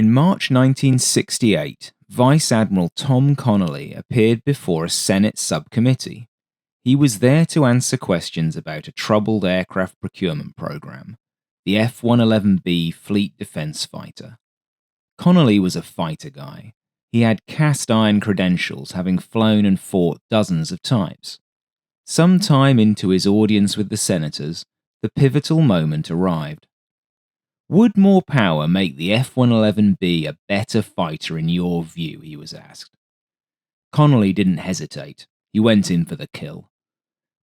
In March 1968, Vice Admiral Tom Connolly appeared before a Senate subcommittee. He was there to answer questions about a troubled aircraft procurement program, the F-111B Fleet Defense Fighter. Connolly was a fighter guy. He had cast-iron credentials, having flown and fought dozens of types. Some time into his audience with the senators, the pivotal moment arrived. Would more power make the F-111B a better fighter in your view, he was asked. Connolly didn't hesitate. He went in for the kill.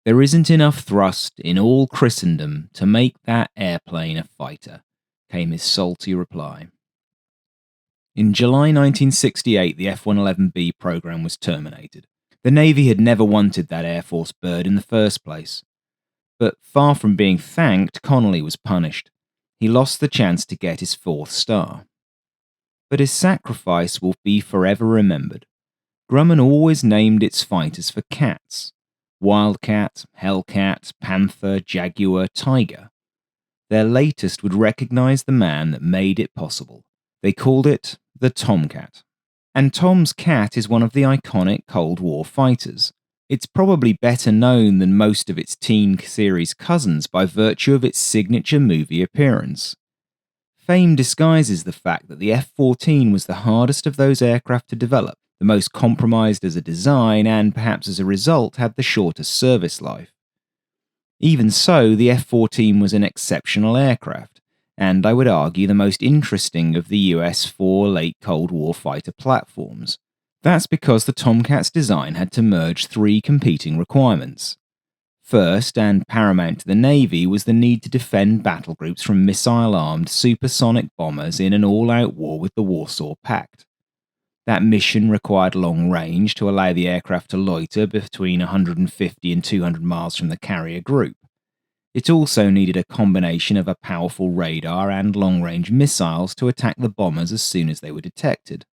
There isn't enough thrust in all Christendom to make that airplane a fighter, came his salty reply. In July 1968, the F-111B program was terminated. The Navy had never wanted that Air Force bird in the first place. But far from being thanked, Connolly was punished. He lost the chance to get his fourth star. But his sacrifice will be forever remembered. Grumman always named its fighters for cats: Wildcat, Hellcat, Panther, Jaguar, Tiger. Their latest would recognize the man that made it possible. They called it the Tomcat. And Tom's cat is one of the iconic Cold War fighters. It's probably better known than most of its teen series cousins by virtue of its signature movie appearance. Fame disguises the fact that the F-14 was the hardest of those aircraft to develop, the most compromised as a design, and perhaps as a result had the shortest service life. Even so, the F-14 was an exceptional aircraft, and I would argue the most interesting of the US 4 late Cold War fighter platforms. That's because the Tomcat's design had to merge three competing requirements. First, and paramount to the Navy, was the need to defend battle groups from missile-armed supersonic bombers in an all-out war with the Warsaw Pact. That mission required long range to allow the aircraft to loiter between 150 and 200 miles from the carrier group. It also needed a combination of a powerful radar and long-range missiles to attack the bombers as soon as they were detected.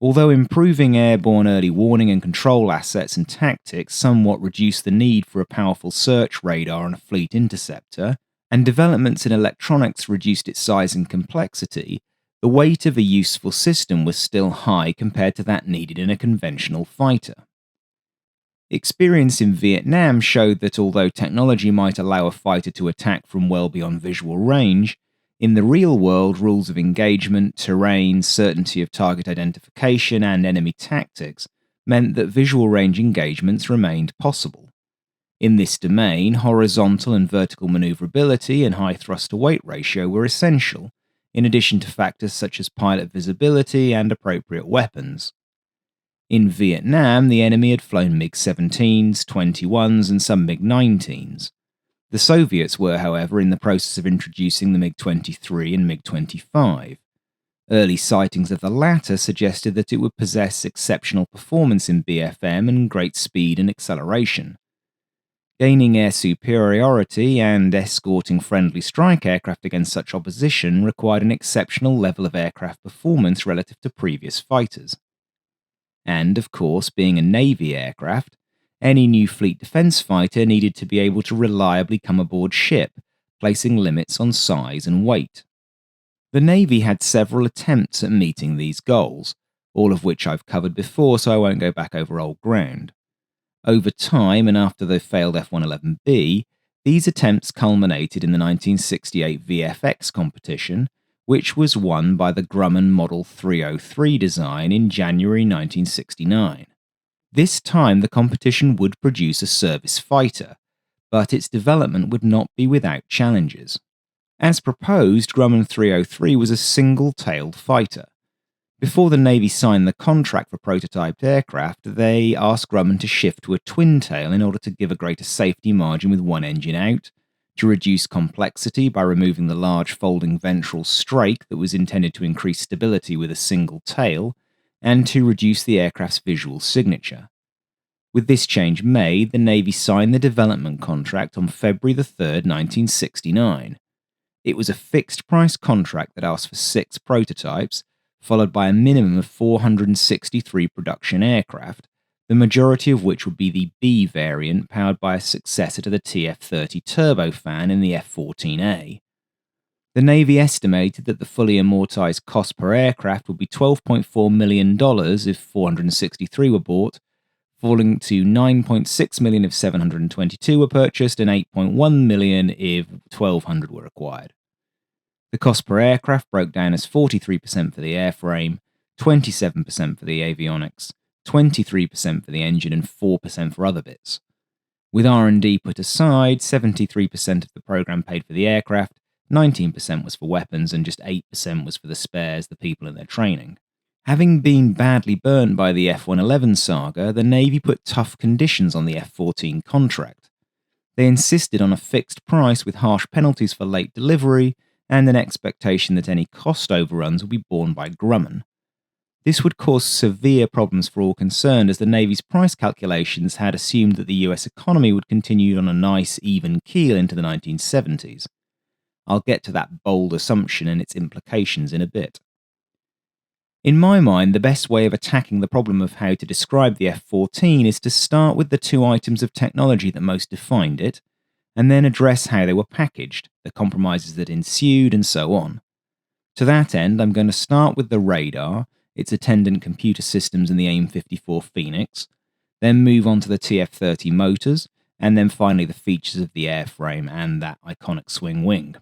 Although improving airborne early warning and control assets and tactics somewhat reduced the need for a powerful search radar and a fleet interceptor, and developments in electronics reduced its size and complexity, the weight of a useful system was still high compared to that needed in a conventional fighter. Experience in Vietnam showed that although technology might allow a fighter to attack from well beyond visual range, in the real world, rules of engagement, terrain, certainty of target identification, and enemy tactics meant that visual range engagements remained possible. In this domain, horizontal and vertical maneuverability and high thrust-to-weight ratio were essential, in addition to factors such as pilot visibility and appropriate weapons. In Vietnam, the enemy had flown MiG-17s, 21s, and some MiG-19s. The Soviets were, however, in the process of introducing the MiG-23 and MiG-25. Early sightings of the latter suggested that it would possess exceptional performance in BFM and great speed and acceleration. Gaining air superiority and escorting friendly strike aircraft against such opposition required an exceptional level of aircraft performance relative to previous fighters. And, of course, being a Navy aircraft, any new fleet defense fighter needed to be able to reliably come aboard ship, placing limits on size and weight. The Navy had several attempts at meeting these goals, all of which I've covered before, so I won't go back over old ground. Over time, and after the failed F-111B, these attempts culminated in the 1968 VFX competition, which was won by the Grumman Model 303 design in January 1969. This time, the competition would produce a service fighter, but its development would not be without challenges. As proposed, Grumman 303 was a single-tailed fighter. Before the Navy signed the contract for prototyped aircraft, they asked Grumman to shift to a twin-tail in order to give a greater safety margin with one engine out, to reduce complexity by removing the large folding ventral strake that was intended to increase stability with a single tail, and to reduce the aircraft's visual signature. With this change made, the Navy signed the development contract on February 3, 1969. It was a fixed-price contract that asked for 6 prototypes, followed by a minimum of 463 production aircraft, the majority of which would be the B variant powered by a successor to the TF-30 turbofan in the F-14A. The Navy estimated that the fully amortized cost per aircraft would be $12.4 million if 463 were bought, falling to $9.6 million if 722 were purchased, and $8.1 million if 1,200 were acquired. The cost per aircraft broke down as 43% for the airframe, 27% for the avionics, 23% for the engine, and 4% for other bits. With R&D put aside, 73% of the program paid for the aircraft, 19% was for weapons, and just 8% was for the spares, the people, and their training. Having been badly burnt by the F-111 saga, the Navy put tough conditions on the F-14 contract. They insisted on a fixed price with harsh penalties for late delivery and an expectation that any cost overruns would be borne by Grumman. This would cause severe problems for all concerned, as the Navy's price calculations had assumed that the US economy would continue on a nice, even keel into the 1970s. I'll get to that bold assumption and its implications in a bit. In my mind, the best way of attacking the problem of how to describe the F-14 is to start with the two items of technology that most defined it, and then address how they were packaged, the compromises that ensued, and so on. To that end, I'm going to start with the radar, its attendant computer systems, and the AIM-54 Phoenix, then move on to the TF-30 motors, and then finally the features of the airframe and that iconic swing wing.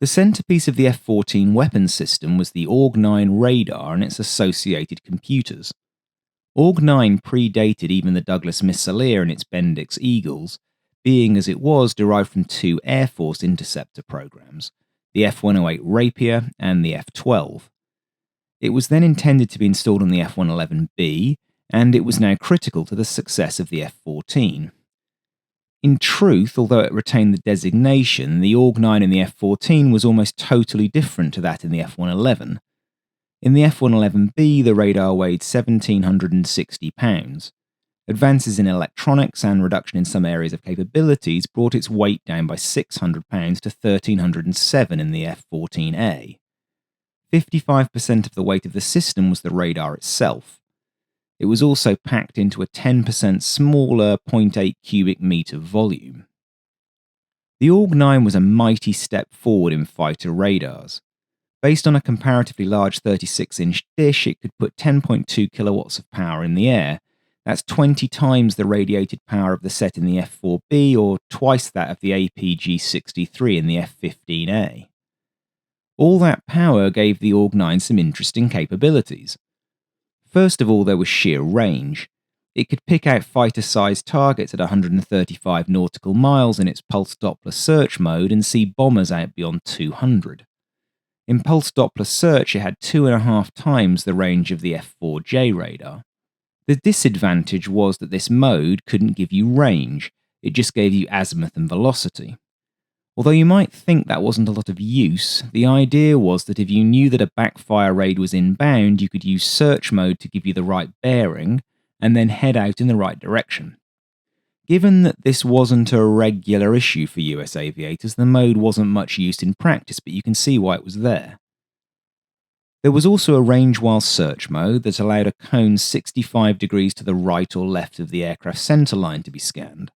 The centerpiece of the F-14 weapons system was the AWG-9 radar and its associated computers. AWG-9 predated even the Douglas Missileer and its Bendix Eagles, being as it was derived from two Air Force interceptor programs, the F-108 Rapier and the F-12. It was then intended to be installed on the F-111B, and it was now critical to the success of the F-14. In truth, although it retained the designation, the AWG-9 in the F-14 was almost totally different to that in the F-111. In the F-111B, the radar weighed 1,760 pounds. Advances in electronics and reduction in some areas of capabilities brought its weight down by 600 pounds to 1,307 in the F-14A. 55% of the weight of the system was the radar itself. It was also packed into a 10% smaller 0.8 cubic meter volume. The AWG-9 was a mighty step forward in fighter radars. Based on a comparatively large 36-inch dish, it could put 10.2 kilowatts of power in the air. That's 20 times the radiated power of the set in the F-4B, or twice that of the APG-63 in the F-15A. All that power gave the AWG-9 some interesting capabilities. First of all, there was sheer range. It could pick out fighter-sized targets at 135 nautical miles in its pulse Doppler search mode and see bombers out beyond 200. In pulse Doppler search, it had 2.5 times the range of the F-4J radar. The disadvantage was that this mode couldn't give you range, it just gave you azimuth and velocity. Although you might think that wasn't a lot of use, the idea was that if you knew that a backfire raid was inbound, you could use search mode to give you the right bearing, and then head out in the right direction. Given that this wasn't a regular issue for US aviators, the mode wasn't much used in practice, but you can see why it was there. There was also a range while search mode that allowed a cone 65 degrees to the right or left of the aircraft centerline to be scanned.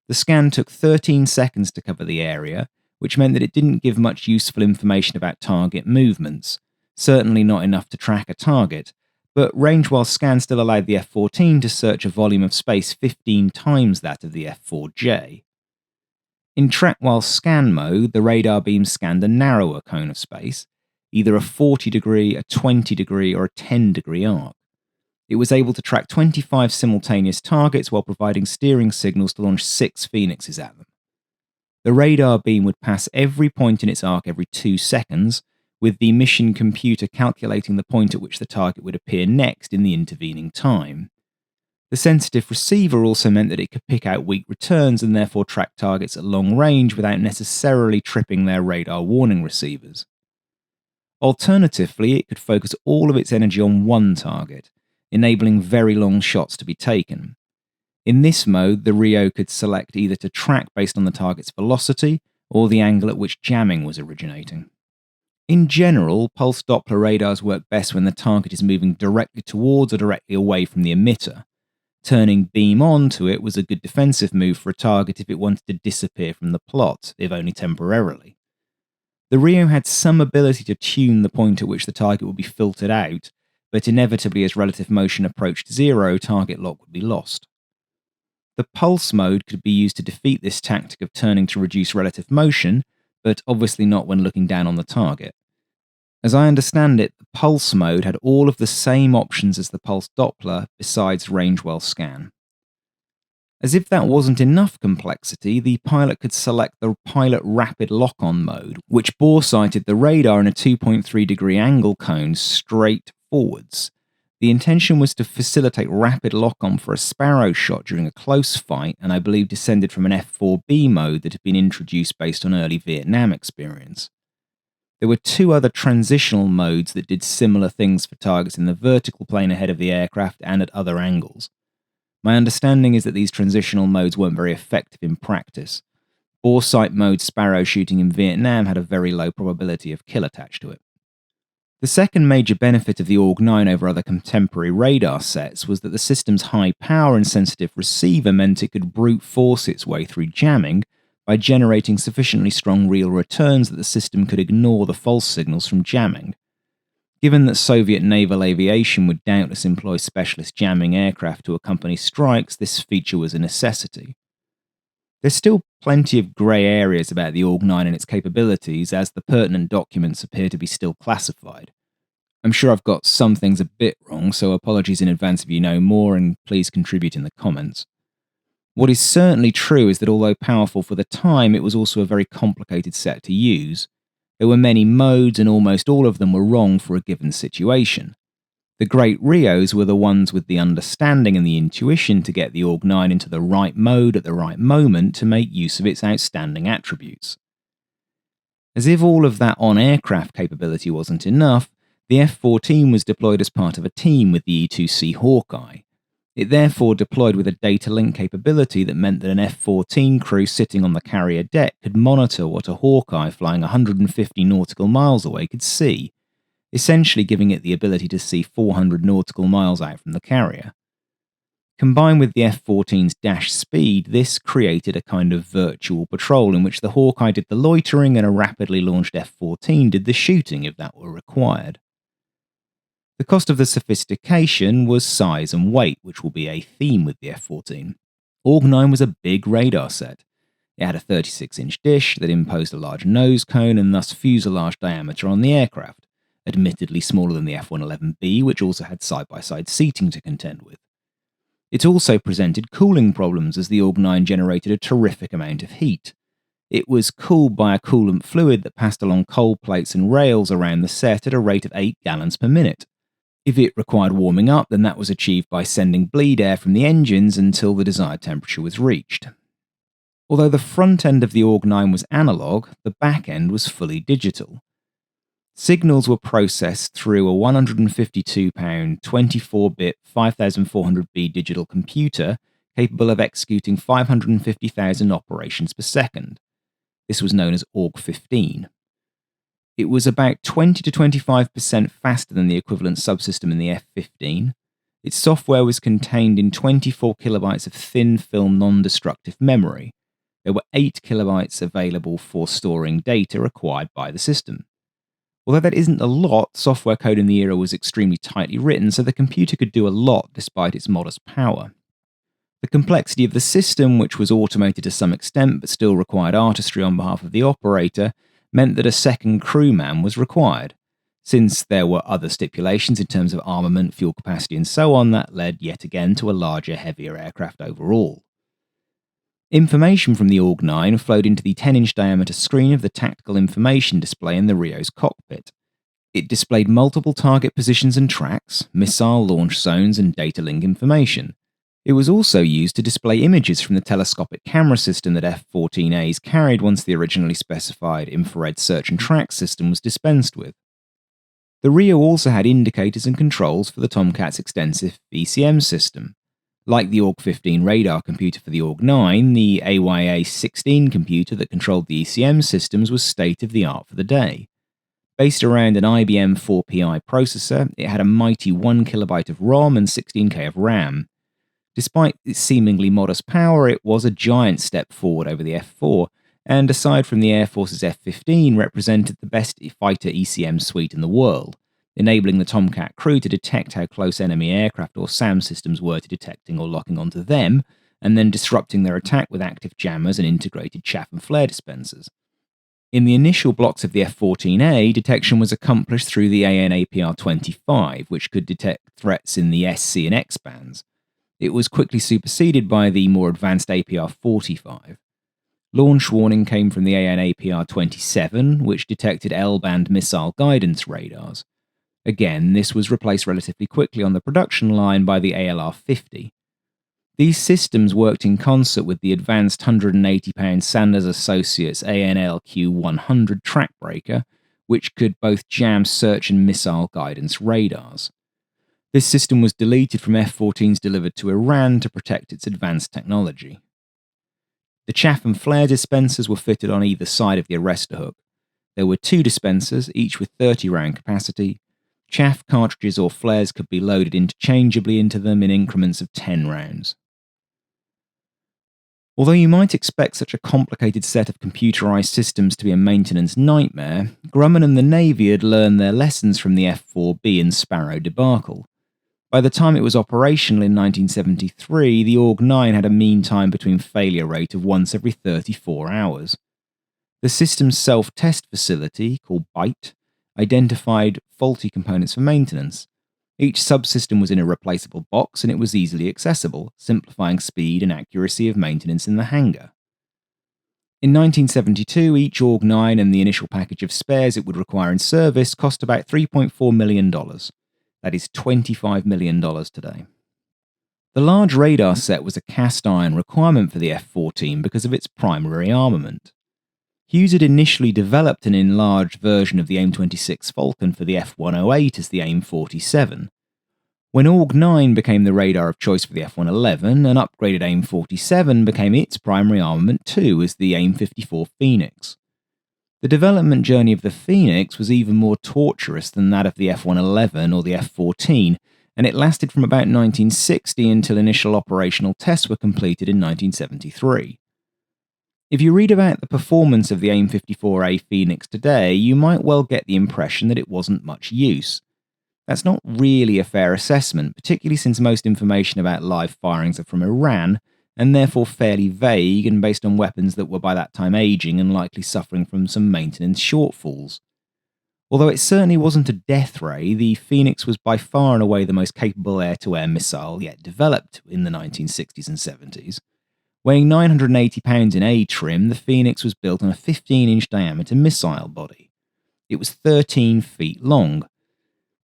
The scan took 13 seconds to cover the area, which meant that it didn't give much useful information about target movements, certainly not enough to track a target, but range while scan still allowed the F-14 to search a volume of space 15 times that of the F-4J. In track while scan mode, the radar beam scanned a narrower cone of space, either a 40 degree, a 20 degree, or a 10 degree arc. It was able to track 25 simultaneous targets while providing steering signals to launch 6 Phoenixes at them. The radar beam would pass every point in its arc every 2 seconds, with the mission computer calculating the point at which the target would appear next in the intervening time. The sensitive receiver also meant that it could pick out weak returns and therefore track targets at long range without necessarily tripping their radar warning receivers. Alternatively, it could focus all of its energy on one target, enabling very long shots to be taken. In this mode, the RIO could select either to track based on the target's velocity or the angle at which jamming was originating. In general, pulse Doppler radars work best when the target is moving directly towards or directly away from the emitter. Turning beam onto it was a good defensive move for a target if it wanted to disappear from the plot, if only temporarily. The Rio had some ability to tune the point at which the target would be filtered out, but inevitably as relative motion approached zero, target lock would be lost. The pulse mode could be used to defeat this tactic of turning to reduce relative motion, but obviously not when looking down on the target. As I understand it, the pulse mode had all of the same options as the pulse Doppler besides range well scan. As if that wasn't enough complexity, the pilot could select the pilot rapid lock-on mode, which bore-sighted the radar in a 2.3 degree angle cone straight forwards. The intention was to facilitate rapid lock-on for a Sparrow shot during a close fight, and I believe descended from an F-4B mode that had been introduced based on early Vietnam experience. There were two other transitional modes that did similar things for targets in the vertical plane ahead of the aircraft and at other angles. My understanding is that these transitional modes weren't very effective in practice. Boresight mode Sparrow shooting in Vietnam had a very low probability of kill attached to it. The second major benefit of the AWG-9 over other contemporary radar sets was that the system's high power and sensitive receiver meant it could brute force its way through jamming by generating sufficiently strong real returns that the system could ignore the false signals from jamming. Given that Soviet naval aviation would doubtless employ specialist jamming aircraft to accompany strikes, this feature was a necessity. There's still plenty of grey areas about the AWG-9 and its capabilities, as the pertinent documents appear to be still classified. I'm sure I've got some things a bit wrong, so apologies in advance if you know more, and please contribute in the comments. What is certainly true is that although powerful for the time, it was also a very complicated set to use. There were many modes, and almost all of them were wrong for a given situation. The great Rios were the ones with the understanding and the intuition to get the AWG-9 into the right mode at the right moment to make use of its outstanding attributes. As if all of that on-aircraft capability wasn't enough, the F-14 was deployed as part of a team with the E-2C Hawkeye. It therefore deployed with a data link capability that meant that an F-14 crew sitting on the carrier deck could monitor what a Hawkeye flying 150 nautical miles away could see, essentially giving it the ability to see 400 nautical miles out from the carrier. Combined with the F-14's dash speed, this created a kind of virtual patrol in which the Hawkeye did the loitering and a rapidly launched F-14 did the shooting if that were required. The cost of the sophistication was size and weight, which will be a theme with the F-14. AWG-9 was a big radar set. It had a 36-inch dish that imposed a large nose cone and thus fuselage diameter on the aircraft, admittedly smaller than the F-111B, which also had side-by-side seating to contend with. It also presented cooling problems as the AWG-9 generated a terrific amount of heat. It was cooled by a coolant fluid that passed along cold plates and rails around the set at a rate of 8 gallons per minute. If it required warming up, then that was achieved by sending bleed air from the engines until the desired temperature was reached. Although the front end of the AWG-9 was analog, the back end was fully digital. Signals were processed through a 152-pound, 24-bit 5400B digital computer capable of executing 550,000 operations per second. This was known as AWG-15. It was about 20 to 25% faster than the equivalent subsystem in the F-15. Its software was contained in 24 kilobytes of thin film non-destructive memory. There were 8 kilobytes available for storing data required by the system. Although that isn't a lot, software code in the era was extremely tightly written, so the computer could do a lot despite its modest power. The complexity of the system, which was automated to some extent but still required artistry on behalf of the operator, meant that a second crewman was required. Since there were other stipulations in terms of armament, fuel capacity and so on, that led yet again to a larger, heavier aircraft overall. Information from the AWG-9 flowed into the 10-inch diameter screen of the tactical information display in the Rio's cockpit. It displayed multiple target positions and tracks, missile launch zones and data link information. It was also used to display images from the telescopic camera system that F-14As carried once the originally specified infrared search and track system was dispensed with. The Rio also had indicators and controls for the Tomcat's extensive ECM system. Like the AWG-15 radar computer for the AWG-9, the AYA-16 computer that controlled the ECM systems was state-of-the-art for the day. Based around an IBM 4PI processor, it had a mighty 1 kilobyte of ROM and 16K of RAM. Despite its seemingly modest power, it was a giant step forward over the F-4, and aside from the Air Force's F-15, represented the best fighter ECM suite in the world, enabling the Tomcat crew to detect how close enemy aircraft or SAM systems were to detecting or locking onto them, and then disrupting their attack with active jammers and integrated chaff and flare dispensers. In the initial blocks of the F-14A, detection was accomplished through the AN/APR-25, which could detect threats in the SC and X bands. It was quickly superseded by the more advanced APR-45. Launch warning came from the AN/APR-27, which detected L-band missile guidance radars. Again, this was replaced relatively quickly on the production line by the ALR-50. These systems worked in concert with the advanced 180-pound Sanders Associates ANLQ-100 trackbreaker, which could both jam search and missile guidance radars. This system was deleted from F-14s delivered to Iran to protect its advanced technology. The chaff and flare dispensers were fitted on either side of the arrestor hook. There were 2 dispensers, each with 30-round capacity. Chaff cartridges or flares could be loaded interchangeably into them in increments of 10 rounds. Although you might expect such a complicated set of computerized systems to be a maintenance nightmare, Grumman and the Navy had learned their lessons from the F-4B and Sparrow debacle. By the time it was operational in 1973, the AWG-9 had a mean time between failure rate of once every 34 hours. The system's self-test facility, called BITE, identified faulty components for maintenance. Each subsystem was in a replaceable box and it was easily accessible, simplifying speed and accuracy of maintenance in the hangar. In 1972, each AWG-9 and the initial package of spares it would require in service cost about $3.4 million. That is $25 million today. The large radar set was a cast-iron requirement for the F-14 because of its primary armament. Hughes had initially developed an enlarged version of the AIM-26 Falcon for the F-108 as the AIM-47. When AWG-9 became the radar of choice for the F-111, an upgraded AIM-47 became its primary armament too as the AIM-54 Phoenix. The development journey of the Phoenix was even more torturous than that of the F-111 or the F-14, and it lasted from about 1960 until initial operational tests were completed in 1973. If you read about the performance of the AIM-54A Phoenix today, you might well get the impression that it wasn't much use. That's not really a fair assessment, particularly since most information about live firings are from Iran, and therefore fairly vague and based on weapons that were by that time aging and likely suffering from some maintenance shortfalls. Although it certainly wasn't a death ray, the Phoenix was by far and away the most capable air-to-air missile yet developed in the 1960s and 70s. Weighing 980 pounds in A trim, the Phoenix was built on a 15-inch diameter missile body. It was 13 feet long.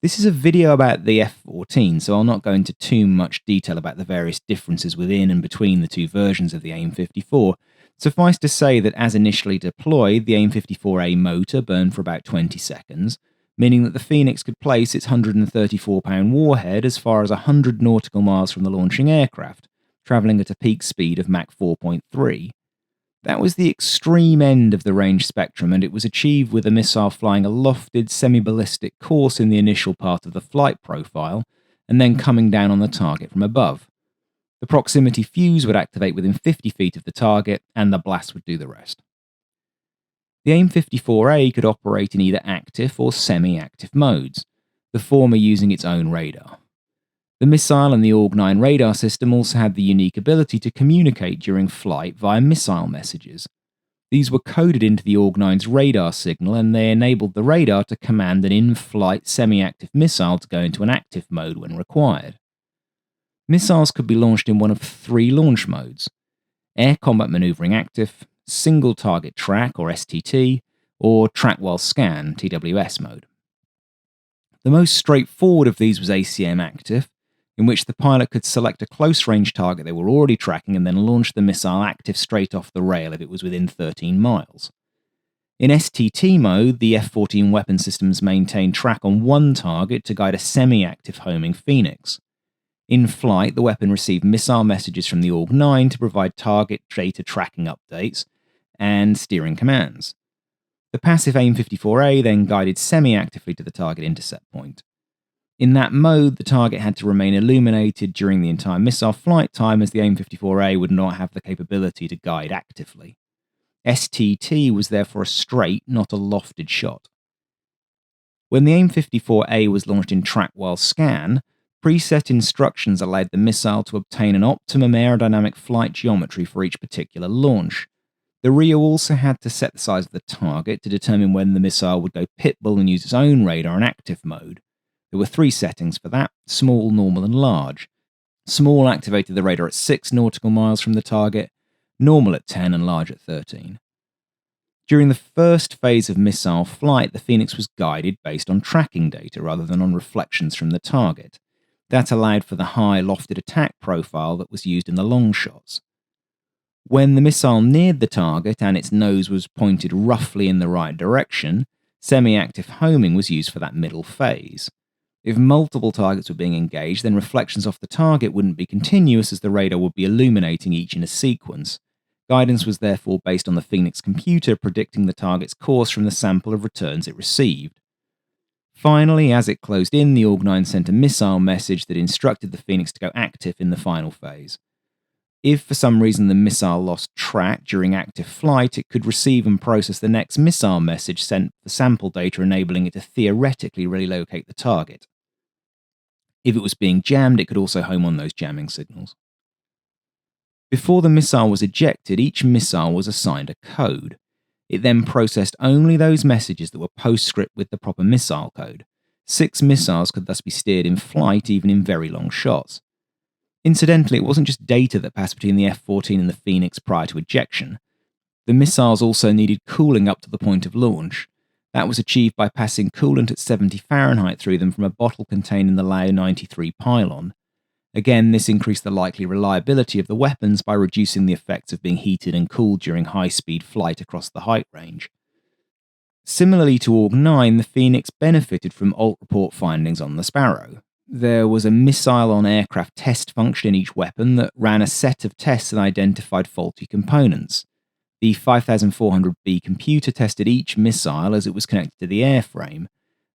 This is a video about the F-14, so I'll not go into too much detail about the various differences within and between the two versions of the AIM-54. Suffice to say that as initially deployed, the AIM-54A motor burned for about 20 seconds, meaning that the Phoenix could place its 134-pound warhead as far as 100 nautical miles from the launching aircraft, travelling at a peak speed of Mach 4.3. That was the extreme end of the range spectrum, and it was achieved with the missile flying a lofted, semi-ballistic course in the initial part of the flight profile, and then coming down on the target from above. The proximity fuse would activate within 50 feet of the target, and the blast would do the rest. The AIM-54A could operate in either active or semi-active modes, the former using its own radar. The missile and the AWG-9 radar system also had the unique ability to communicate during flight via missile messages. These were coded into the AWG-9's radar signal, and they enabled the radar to command an in-flight semi-active missile to go into an active mode when required. Missiles could be launched in one of 3 launch modes: Air Combat Maneuvering Active, Single Target Track or STT, or Track While Scan TWS mode. The most straightforward of these was ACM Active, in which the pilot could select a close-range target they were already tracking and then launch the missile active straight off the rail if it was within 13 miles. In STT mode, the F-14 weapon systems maintained track on one target to guide a semi-active homing Phoenix. In flight, the weapon received missile messages from the AWG-9 to provide target data tracking updates and steering commands. The passive AIM-54A then guided semi-actively to the target intercept point. In that mode, the target had to remain illuminated during the entire missile flight time, as the AIM-54A would not have the capability to guide actively. STT was therefore a straight, not a lofted shot. When the AIM-54A was launched in track while scan, preset instructions allowed the missile to obtain an optimum aerodynamic flight geometry for each particular launch. The RIO also had to set the size of the target to determine when the missile would go pitbull and use its own radar in active mode. There were 3 settings for that: small, normal, and large. Small activated the radar at 6 nautical miles from the target, normal at 10, and large at 13. During the first phase of missile flight, the Phoenix was guided based on tracking data rather than on reflections from the target. That allowed for the high lofted attack profile that was used in the long shots. When the missile neared the target and its nose was pointed roughly in the right direction, semi-active homing was used for that middle phase. If multiple targets were being engaged, then reflections off the target wouldn't be continuous, as the radar would be illuminating each in a sequence. Guidance was therefore based on the Phoenix computer predicting the target's course from the sample of returns it received. Finally, as it closed in, the Org-9 sent a missile message that instructed the Phoenix to go active in the final phase. If for some reason the missile lost track during active flight, it could receive and process the next missile message sent for sample data, enabling it to theoretically relocate the target. If it was being jammed, it could also home on those jamming signals. Before the missile was ejected, each missile was assigned a code. It then processed only those messages that were postscript with the proper missile code. 6 missiles could thus be steered in flight, even in very long shots. Incidentally, it wasn't just data that passed between the F-14 and the Phoenix prior to ejection. The missiles also needed cooling up to the point of launch. That was achieved by passing coolant at 70 Fahrenheit through them from a bottle contained in the Lao 93 pylon. Again, this increased the likely reliability of the weapons by reducing the effects of being heated and cooled during high-speed flight across the height range. Similarly to Org-9, the Phoenix benefited from alt report findings on the Sparrow. There was a missile-on-aircraft test function in each weapon that ran a set of tests and identified faulty components. The 5400B computer tested each missile as it was connected to the airframe.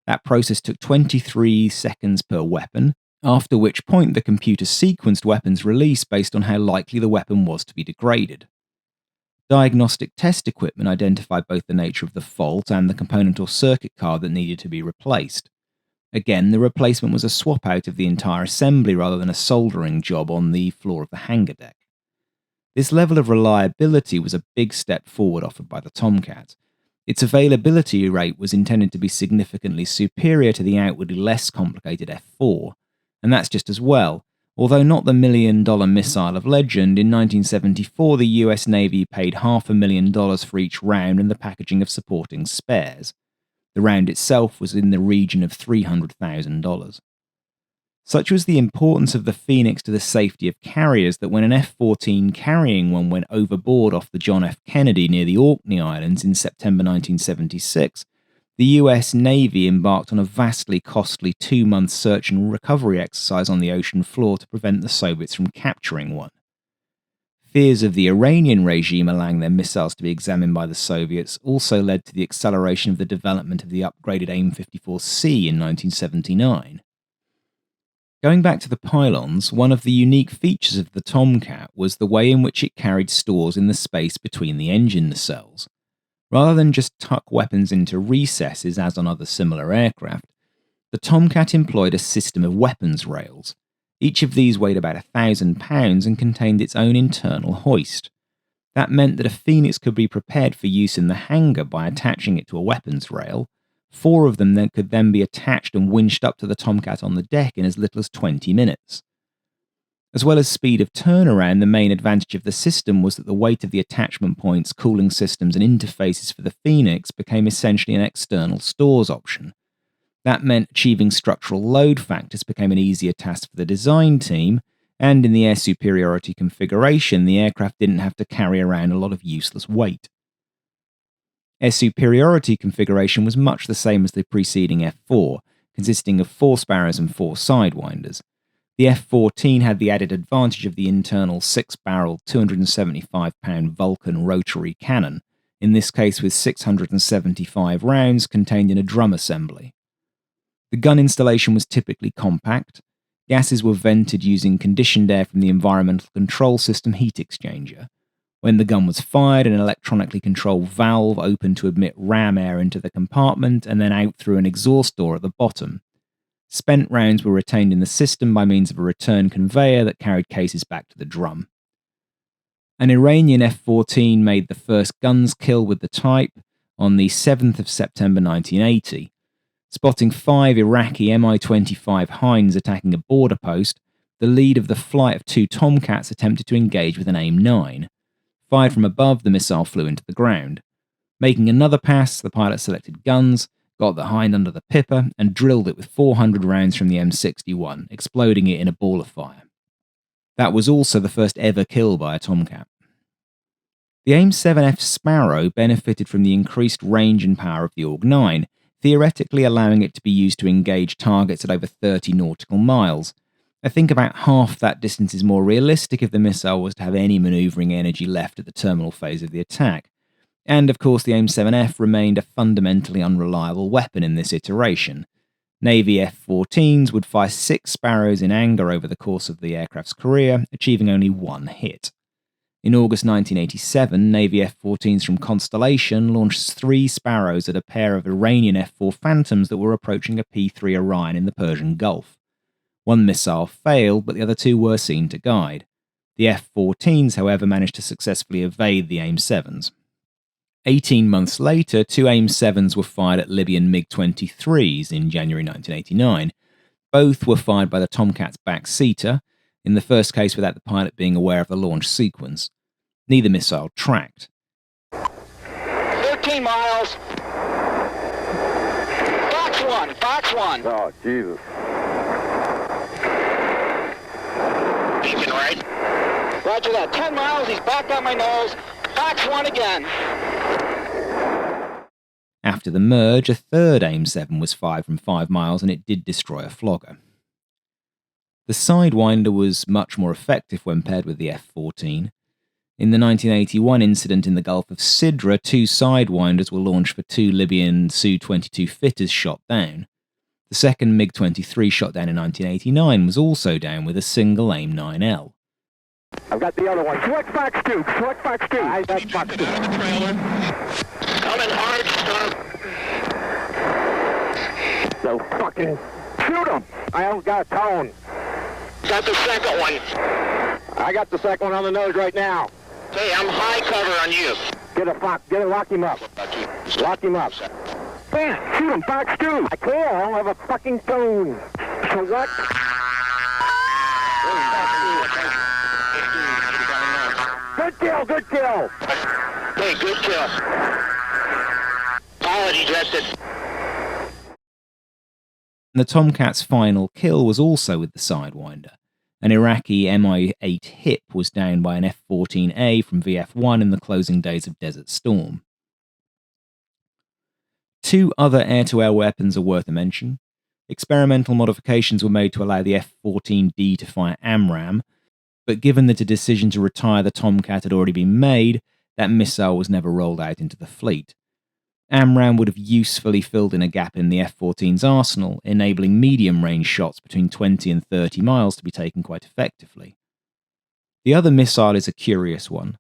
That process took 23 seconds per weapon, after which point the computer sequenced weapons release based on how likely the weapon was to be degraded. Diagnostic test equipment identified both the nature of the fault and the component or circuit card that needed to be replaced. Again, the replacement was a swap out of the entire assembly rather than a soldering job on the floor of the hangar deck. This level of reliability was a big step forward offered by the Tomcat. Its availability rate was intended to be significantly superior to the outwardly less complicated F-4, and that's just as well. Although not the $1 million missile of legend, in 1974 the US Navy paid $500,000 for each round and the packaging of supporting spares. The round itself was in the region of $300,000. Such was the importance of the Phoenix to the safety of carriers that when an F-14 carrying one went overboard off the John F. Kennedy near the Orkney Islands in September 1976, the US Navy embarked on a vastly costly 2-month search and recovery exercise on the ocean floor to prevent the Soviets from capturing one. Fears of the Iranian regime allowing their missiles to be examined by the Soviets also led to the acceleration of the development of the upgraded AIM-54C in 1979. Going back to the pylons, one of the unique features of the Tomcat was the way in which it carried stores in the space between the engine nacelles. Rather than just tuck weapons into recesses as on other similar aircraft, the Tomcat employed a system of weapons rails. Each of these weighed about 1,000 pounds and contained its own internal hoist. That meant that a Phoenix could be prepared for use in the hangar by attaching it to a weapons rail. 4 of them could then be attached and winched up to the Tomcat on the deck in as little as 20 minutes. As well as speed of turnaround, the main advantage of the system was that the weight of the attachment points, cooling systems, and interfaces for the Phoenix became essentially an external stores option. That meant achieving structural load factors became an easier task for the design team, and in the air superiority configuration, the aircraft didn't have to carry around a lot of useless weight. Air superiority configuration was much the same as the preceding F-4, consisting of 4 Sparrows and 4 Sidewinders. The F-14 had the added advantage of the internal 6-barrel, 275-pound Vulcan rotary cannon, in this case with 675 rounds contained in a drum assembly. The gun installation was typically compact. Gases were vented using conditioned air from the environmental control system heat exchanger. When the gun was fired, an electronically controlled valve opened to admit ram air into the compartment and then out through an exhaust door at the bottom. Spent rounds were retained in the system by means of a return conveyor that carried cases back to the drum. An Iranian F-14 made the first guns kill with the type on the 7th of September 1980. Spotting 5 Iraqi Mi-25 Hinds attacking a border post, the lead of the flight of 2 Tomcats attempted to engage with an AIM-9. Fired from above, the missile flew into the ground. Making another pass, the pilot selected guns, got the Hind under the pipper, and drilled it with 400 rounds from the M61, exploding it in a ball of fire. That was also the first ever kill by a Tomcat. The AIM-7F Sparrow benefited from the increased range and power of the AWG-9, theoretically allowing it to be used to engage targets at over 30 nautical miles. I think about half that distance is more realistic if the missile was to have any manoeuvring energy left at the terminal phase of the attack. And of course, the AIM-7F remained a fundamentally unreliable weapon in this iteration. Navy F-14s would fire 6 Sparrows in anger over the course of the aircraft's career, achieving only 1 hit. In August 1987, Navy F-14s from Constellation launched 3 Sparrows at a pair of Iranian F-4 Phantoms that were approaching a P-3 Orion in the Persian Gulf. 1 missile failed, but the other 2 were seen to guide. The F-14s, however, managed to successfully evade the AIM-7s. 18 months later, 2 AIM-7s were fired at Libyan MiG-23s in January 1989. Both were fired by the Tomcat's backseater, in the first case without the pilot being aware of the launch sequence. Neither missile tracked. 13 miles. Fox 1. Oh, Jesus. Beacon right. Roger that. 10 miles, he's back on my nose. Fox 1 again. After the merge, a third AIM-7 was fired from 5 miles and it did destroy a flogger. The Sidewinder was much more effective when paired with the F-14. In the 1981 incident in the Gulf of Sidra, 2 Sidewinders were launched for 2 Libyan Su-22 fitters shot down. The second MiG-23 shot down in 1989 was also down with a single AIM-9L. I've got the other one. Select Fox 2. Select Fox 2. I got Fox 2. Coming hard, stop. So fucking shoot him. I don't got a tone. Got the second one. I got the second one on the nose right now. Hey, I'm high cover on you. Lock him up. Lock him up. Bam! Shoot him, Fox 2. I can't. I don't have a fucking tone. Select. Good kill. Hey, good kill. Apology, Justin. The Tomcat's final kill was also with the Sidewinder. An Iraqi Mi-8 HIP was downed by an F-14A from VF-1 in the closing days of Desert Storm. 2 other air-to-air weapons are worth a mention. Experimental modifications were made to allow the F-14D to fire AMRAAM, but given that a decision to retire the Tomcat had already been made, that missile was never rolled out into the fleet. AMRAAM would have usefully filled in a gap in the F-14's arsenal, enabling medium-range shots between 20 and 30 miles to be taken quite effectively. The other missile is a curious one.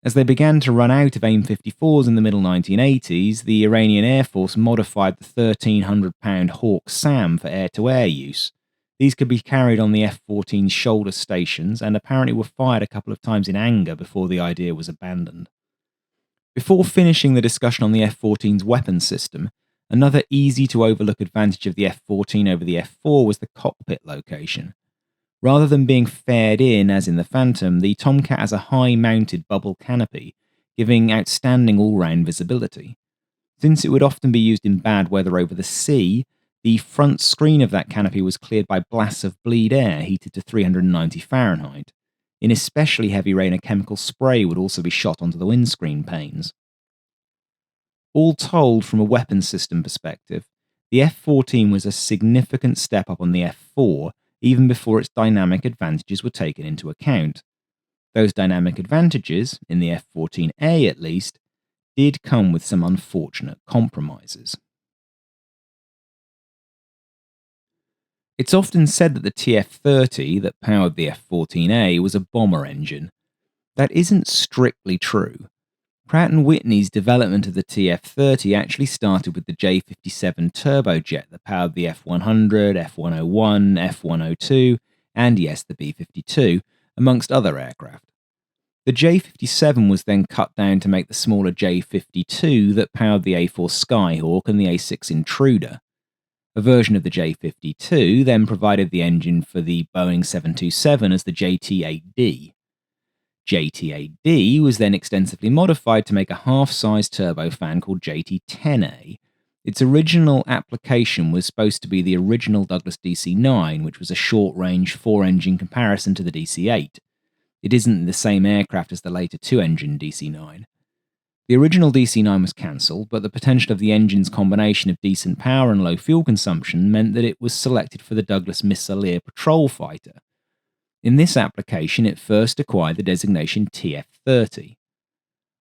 As they began to run out of AIM-54s in the middle 1980s, the Iranian Air Force modified the 1,300-pound Hawk SAM for air-to-air use. These could be carried on the F-14's shoulder stations and apparently were fired a couple of times in anger before the idea was abandoned. Before finishing the discussion on the F-14's weapons system, another easy-to-overlook advantage of the F-14 over the F-4 was the cockpit location. Rather than being fared in, as in the Phantom, the Tomcat has a high-mounted bubble canopy, giving outstanding all-round visibility. Since it would often be used in bad weather over the sea, the front screen of that canopy was cleared by blasts of bleed air heated to 390 Fahrenheit. In especially heavy rain, a chemical spray would also be shot onto the windscreen panes. All told, from a weapons system perspective, the F-14 was a significant step up on the F-4, even before its dynamic advantages were taken into account. Those dynamic advantages, in the F-14A at least, did come with some unfortunate compromises. It's often said that the TF-30 that powered the F-14A was a bomber engine. That isn't strictly true. Pratt & Whitney's development of the TF-30 actually started with the J-57 turbojet that powered the F-100, F-101, F-102, and yes, the B-52, amongst other aircraft. The J-57 was then cut down to make the smaller J-52 that powered the A-4 Skyhawk and the A-6 Intruder. A version of the J-52 then provided the engine for the Boeing 727 as the JT-8D. JT-8D was then extensively modified to make a half-size turbofan called JT-10A. Its original application was supposed to be the original Douglas DC-9, which was a short-range, four-engine comparison to the DC-8. It isn't the same aircraft as the later two-engine DC-9. The original DC-9 was cancelled, but the potential of the engine's combination of decent power and low fuel consumption meant that it was selected for the Douglas Missileer patrol fighter. In this application, it first acquired the designation TF-30.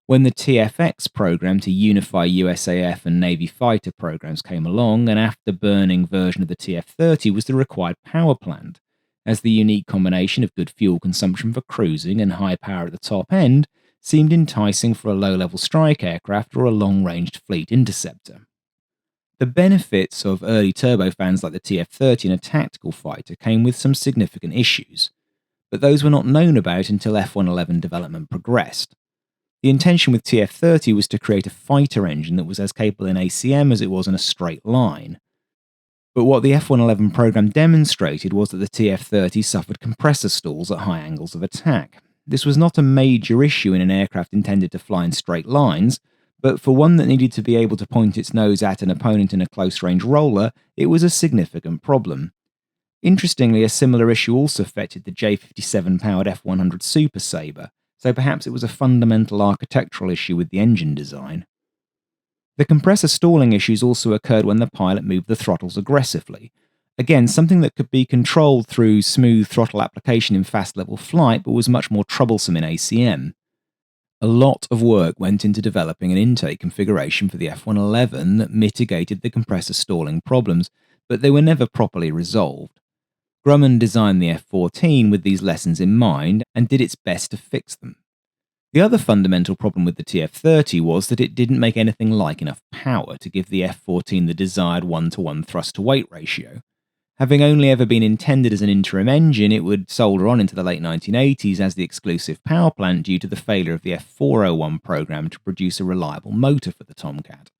When the TFX program to unify USAF and Navy fighter programs came along, an afterburning version of the TF-30 was the required power plant, as the unique combination of good fuel consumption for cruising and high power at the top end seemed enticing for a low-level strike aircraft or a long-ranged fleet interceptor. The benefits of early turbofans like the TF-30 in a tactical fighter came with some significant issues, but those were not known about until F-111 development progressed. The intention with TF-30 was to create a fighter engine that was as capable in ACM as it was in a straight line. But what the F-111 program demonstrated was that the TF-30 suffered compressor stalls at high angles of attack. This was not a major issue in an aircraft intended to fly in straight lines, but for one that needed to be able to point its nose at an opponent in a close-range roller, it was a significant problem. Interestingly, a similar issue also affected the J-57-powered F-100 Super Sabre, so perhaps it was a fundamental architectural issue with the engine design. The compressor stalling issues also occurred when the pilot moved the throttles aggressively. Again, something that could be controlled through smooth throttle application in fast-level flight, but was much more troublesome in ACM. A lot of work went into developing an intake configuration for the F-111 that mitigated the compressor stalling problems, but they were never properly resolved. Grumman designed the F-14 with these lessons in mind and did its best to fix them. The other fundamental problem with the TF-30 was that it didn't make anything like enough power to give the F-14 the desired 1-to-1 thrust-to-weight ratio. Having only ever been intended as an interim engine, it would soldier on into the late 1980s as the exclusive power plant due to the failure of the F-401 program to produce a reliable motor for the Tomcat.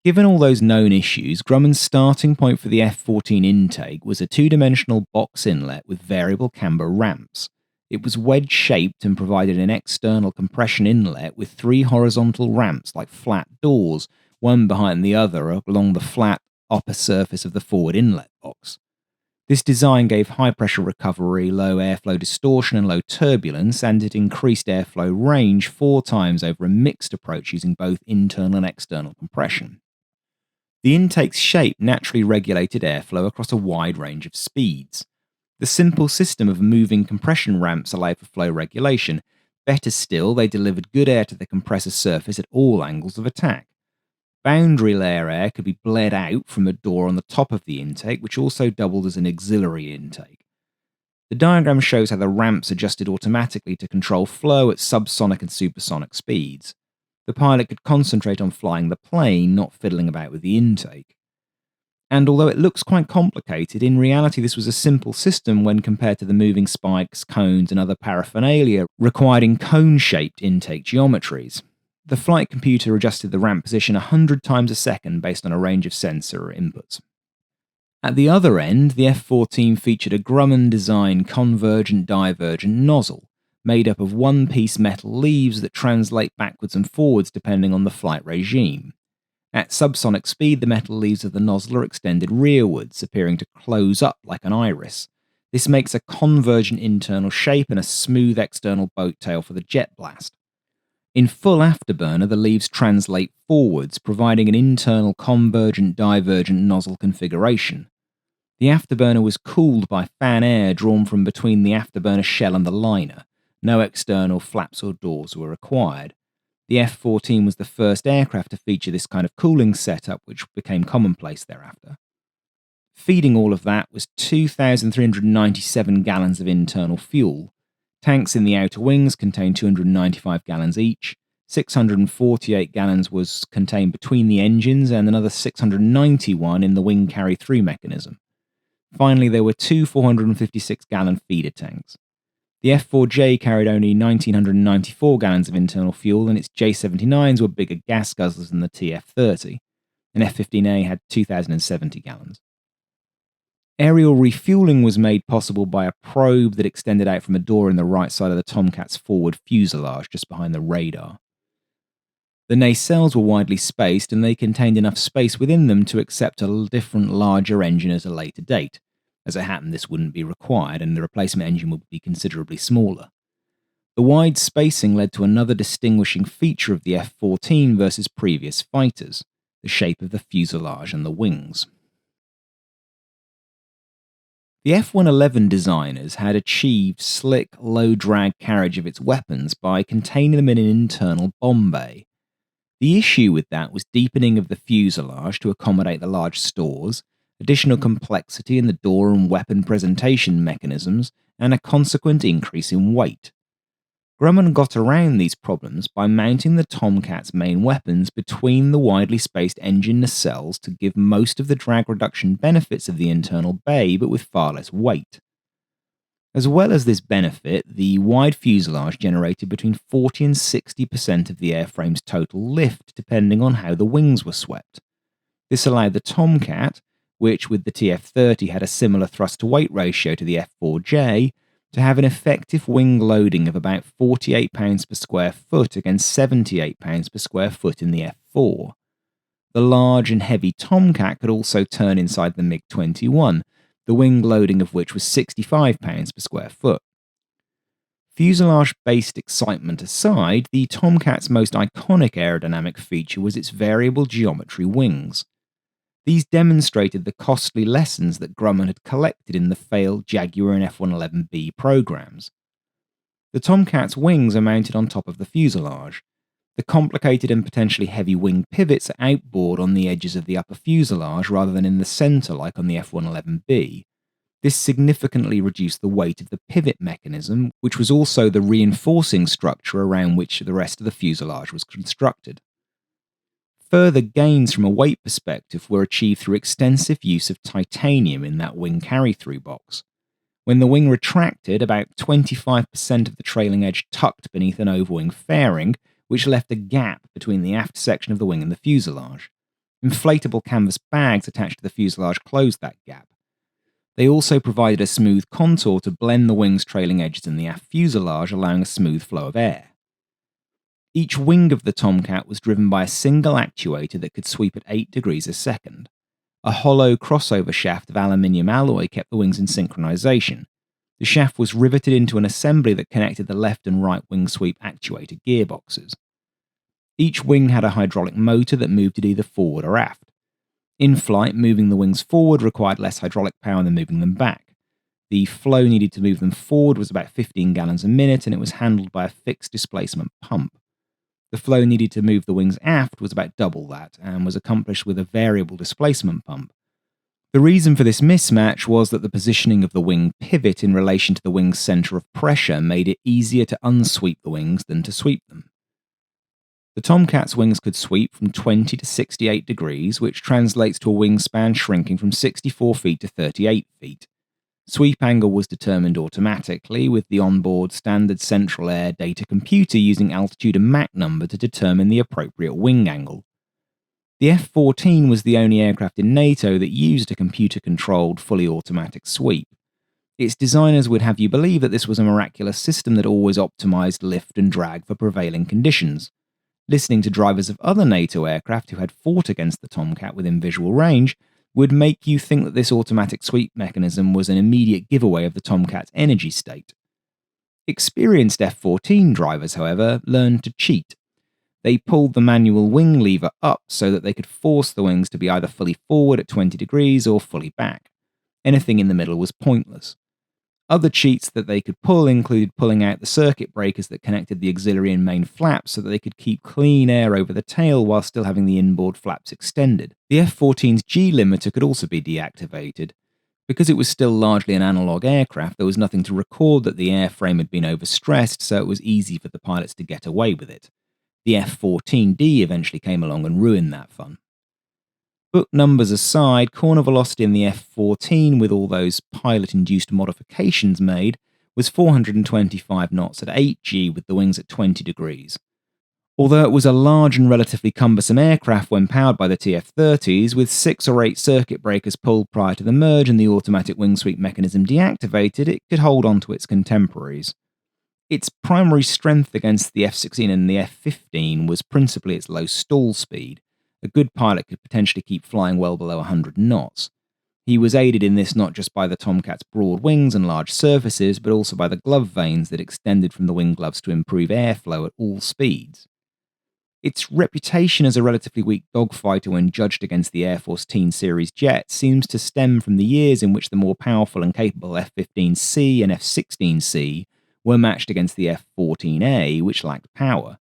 Given all those known issues, Grumman's starting point for the F-14 intake was a two-dimensional box inlet with variable camber ramps. It was wedge-shaped and provided an external compression inlet with three horizontal ramps like flat doors, one behind the other along the flat upper surface of the forward inlet box. This design gave high-pressure recovery, low airflow distortion and low turbulence, and it increased airflow range 4 times over a mixed approach using both internal and external compression. The intake's shape naturally regulated airflow across a wide range of speeds. The simple system of moving compression ramps allowed for flow regulation. Better still, they delivered good air to the compressor surface at all angles of attack. Boundary layer air could be bled out from a door on the top of the intake, which also doubled as an auxiliary intake. The diagram shows how the ramps adjusted automatically to control flow at subsonic and supersonic speeds. The pilot could concentrate on flying the plane, not fiddling about with the intake. And although it looks quite complicated, in reality this was a simple system when compared to the moving spikes, cones, and other paraphernalia required in cone-shaped intake geometries. The flight computer adjusted the ramp position 100 times a second based on a range of sensor inputs. At the other end, the F-14 featured a Grumman-designed convergent-divergent nozzle, made up of one-piece metal leaves that translate backwards and forwards depending on the flight regime. At subsonic speed, the metal leaves of the nozzle are extended rearwards, appearing to close up like an iris. This makes a convergent internal shape and a smooth external boat tail for the jet blast. In full afterburner, the leaves translate forwards, providing an internal convergent-divergent nozzle configuration. The afterburner was cooled by fan air drawn from between the afterburner shell and the liner. No external flaps or doors were required. The F-14 was the first aircraft to feature this kind of cooling setup, which became commonplace thereafter. Feeding all of that was 2,397 gallons of internal fuel. Tanks in the outer wings contained 295 gallons each. 648 gallons was contained between the engines and another 691 in the wing carry-through mechanism. Finally, there were two 456-gallon feeder tanks. The F-4J carried only 1,994 gallons of internal fuel, and its J-79s were bigger gas guzzlers than the TF-30. An F-15A had 2,070 gallons. Aerial refueling was made possible by a probe that extended out from a door in the right side of the Tomcat's forward fuselage, just behind the radar. The nacelles were widely spaced, and they contained enough space within them to accept a different, larger engine at a later date. As it happened, this wouldn't be required, and the replacement engine would be considerably smaller. The wide spacing led to another distinguishing feature of the F-14 versus previous fighters: the shape of the fuselage and the wings. The F-111 designers had achieved slick, low-drag carriage of its weapons by containing them in an internal bomb bay. The issue with that was deepening of the fuselage to accommodate the large stores, additional complexity in the door and weapon presentation mechanisms, and a consequent increase in weight. Grumman got around these problems by mounting the Tomcat's main weapons between the widely spaced engine nacelles to give most of the drag reduction benefits of the internal bay, but with far less weight. As well as this benefit, the wide fuselage generated between 40 and 60% of the airframe's total lift, depending on how the wings were swept. This allowed the Tomcat, which with the TF-30 had a similar thrust-to-weight ratio to the F-4J, to have an effective wing loading of about 48 pounds per square foot against 78 pounds per square foot in the F-4. The large and heavy Tomcat could also turn inside the MiG-21, the wing loading of which was 65 pounds per square foot. Fuselage-based excitement aside, the Tomcat's most iconic aerodynamic feature was its variable geometry wings. These demonstrated the costly lessons that Grumman had collected in the failed Jaguar and F-111B programs. The Tomcat's wings are mounted on top of the fuselage. The complicated and potentially heavy wing pivots are outboard on the edges of the upper fuselage rather than in the centre like on the F-111B. This significantly reduced the weight of the pivot mechanism, which was also the reinforcing structure around which the rest of the fuselage was constructed. Further gains from a weight perspective were achieved through extensive use of titanium in that wing carry-through box. When the wing retracted, about 25% of the trailing edge tucked beneath an overwing fairing, which left a gap between the aft section of the wing and the fuselage. Inflatable canvas bags attached to the fuselage closed that gap. They also provided a smooth contour to blend the wing's trailing edges in the aft fuselage, allowing a smooth flow of air. Each wing of the Tomcat was driven by a single actuator that could sweep at 8 degrees a second. A hollow crossover shaft of aluminium alloy kept the wings in synchronization. The shaft was riveted into an assembly that connected the left and right wing sweep actuator gearboxes. Each wing had a hydraulic motor that moved it either forward or aft. In flight, moving the wings forward required less hydraulic power than moving them back. The flow needed to move them forward was about 15 gallons a minute, and it was handled by a fixed displacement pump. The flow needed to move the wings aft was about double that, and was accomplished with a variable displacement pump. The reason for this mismatch was that the positioning of the wing pivot in relation to the wing's centre of pressure made it easier to unsweep the wings than to sweep them. The Tomcat's wings could sweep from 20 to 68 degrees, which translates to a wingspan shrinking from 64 feet to 38 feet. Sweep angle was determined automatically, with the onboard standard central air data computer using altitude and Mach number to determine the appropriate wing angle. The F-14 was the only aircraft in NATO that used a computer-controlled, fully automatic sweep. Its designers would have you believe that this was a miraculous system that always optimized lift and drag for prevailing conditions. Listening to drivers of other NATO aircraft who had fought against the Tomcat within visual range would make you think that this automatic sweep mechanism was an immediate giveaway of the Tomcat's energy state. Experienced F-14 drivers, however, learned to cheat. They pulled the manual wing lever up so that they could force the wings to be either fully forward at 20 degrees or fully back. Anything in the middle was pointless. Other cheats that they could pull included pulling out the circuit breakers that connected the auxiliary and main flaps so that they could keep clean air over the tail while still having the inboard flaps extended. The F-14's G limiter could also be deactivated. Because it was still largely an analog aircraft, there was nothing to record that the airframe had been overstressed, so it was easy for the pilots to get away with it. The F-14D eventually came along and ruined that fun. Book numbers aside, corner velocity in the F-14, with all those pilot-induced modifications made, was 425 knots at 8G with the wings at 20 degrees. Although it was a large and relatively cumbersome aircraft when powered by the TF-30s, with 6 or 8 circuit breakers pulled prior to the merge and the automatic wing sweep mechanism deactivated, it could hold on to its contemporaries. Its primary strength against the F-16 and the F-15 was principally its low stall speed. A good pilot could potentially keep flying well below 100 knots. He was aided in this not just by the Tomcat's broad wings and large surfaces, but also by the glove vanes that extended from the wing gloves to improve airflow at all speeds. Its reputation as a relatively weak dogfighter when judged against the Air Force Teen Series jets seems to stem from the years in which the more powerful and capable F-15C and F-16C were matched against the F-14A, which lacked power.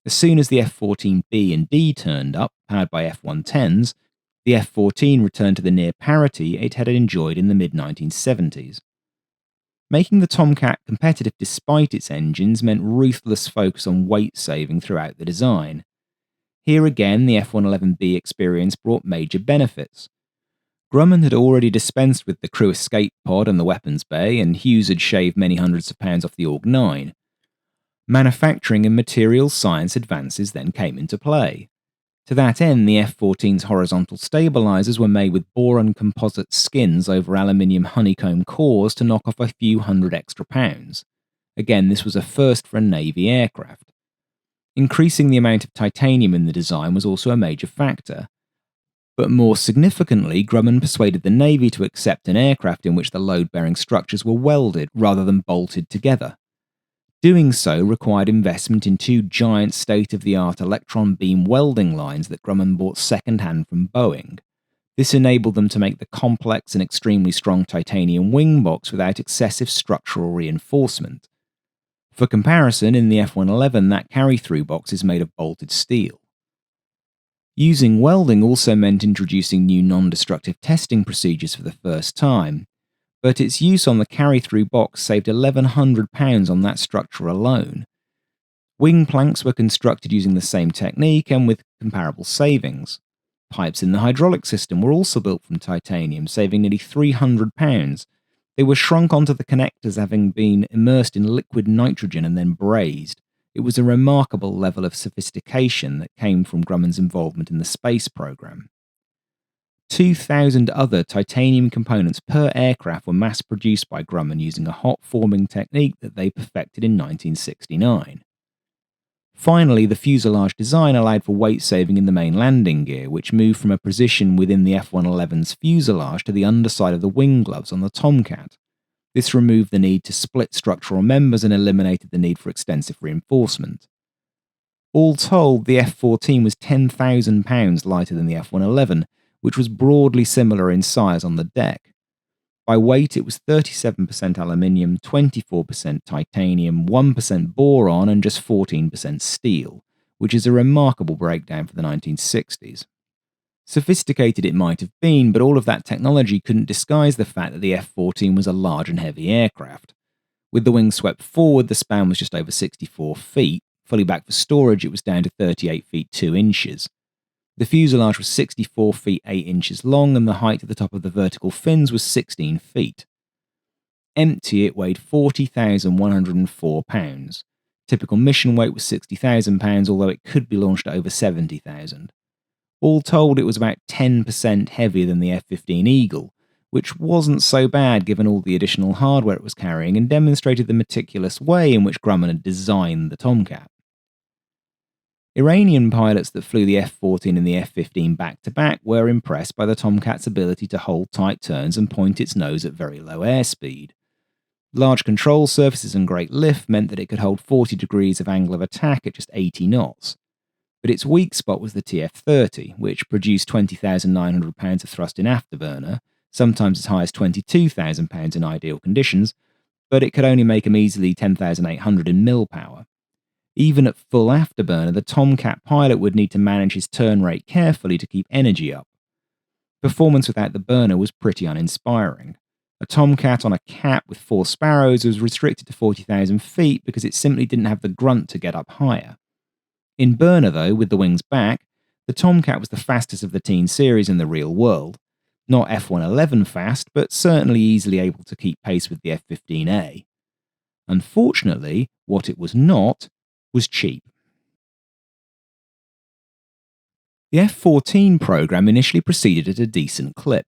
As soon as the F-14B and D turned up, powered by F-110s, the F-14 returned to the near parity it had enjoyed in the mid-1970s. Making the Tomcat competitive despite its engines meant ruthless focus on weight saving throughout the design. Here again, the F-111B experience brought major benefits. Grumman had already dispensed with the crew escape pod and the weapons bay, and Hughes had shaved many hundreds of pounds off the AWG-9. Manufacturing and materials science advances then came into play. To that end, the F-14's horizontal stabilizers were made with boron composite skins over aluminium honeycomb cores to knock off a few hundred extra pounds. Again, this was a first for a Navy aircraft. Increasing the amount of titanium in the design was also a major factor. But more significantly, Grumman persuaded the Navy to accept an aircraft in which the load-bearing structures were welded rather than bolted together. Doing so required investment in 2 giant state-of-the-art electron beam welding lines that Grumman bought second-hand from Boeing. This enabled them to make the complex and extremely strong titanium wing box without excessive structural reinforcement. For comparison, in the F-111, that carry-through box is made of bolted steel. Using welding also meant introducing new non-destructive testing procedures for the first time, but its use on the carry-through box saved £1,100 on that structure alone. Wing planks were constructed using the same technique and with comparable savings. Pipes in the hydraulic system were also built from titanium, saving nearly £300. They were shrunk onto the connectors having been immersed in liquid nitrogen and then brazed. It was a remarkable level of sophistication that came from Grumman's involvement in the space program. 2,000 other titanium components per aircraft were mass-produced by Grumman using a hot-forming technique that they perfected in 1969. Finally, the fuselage design allowed for weight saving in the main landing gear, which moved from a position within the F-111's fuselage to the underside of the wing gloves on the Tomcat. This removed the need to split structural members and eliminated the need for extensive reinforcement. All told, the F-14 was £10,000 lighter than the F-111, which was broadly similar in size on the deck. By weight, it was 37% aluminium, 24% titanium, 1% boron, and just 14% steel, which is a remarkable breakdown for the 1960s. Sophisticated it might have been, but all of that technology couldn't disguise the fact that the F-14 was a large and heavy aircraft. With the wings swept forward, the span was just over 64 feet. Fully back for storage, it was down to 38 feet 2 inches. The fuselage was 64 feet 8 inches long, and the height at the top of the vertical fins was 16 feet. Empty, it weighed 40,104 pounds. Typical mission weight was 60,000 pounds, although it could be launched at over 70,000. All told, it was about 10% heavier than the F-15 Eagle, which wasn't so bad given all the additional hardware it was carrying and demonstrated the meticulous way in which Grumman had designed the Tomcat. Iranian pilots that flew the F-14 and the F-15 back-to-back were impressed by the Tomcat's ability to hold tight turns and point its nose at very low airspeed. Large control surfaces and great lift meant that it could hold 40 degrees of angle of attack at just 80 knots. But its weak spot was the TF-30, which produced £20,900 of thrust in afterburner, sometimes as high as £22,000 in ideal conditions, but it could only make a measly 10,800 in mil power. Even at full afterburner, the Tomcat pilot would need to manage his turn rate carefully to keep energy up. Performance without the burner was pretty uninspiring. A Tomcat on a cap with 4 Sparrows was restricted to 40,000 feet because it simply didn't have the grunt to get up higher. In burner, though, with the wings back, the Tomcat was the fastest of the teen series in the real world. Not F-111 fast, but certainly easily able to keep pace with the F-15A. Unfortunately, what it was not was cheap. The F-14 program initially proceeded at a decent clip.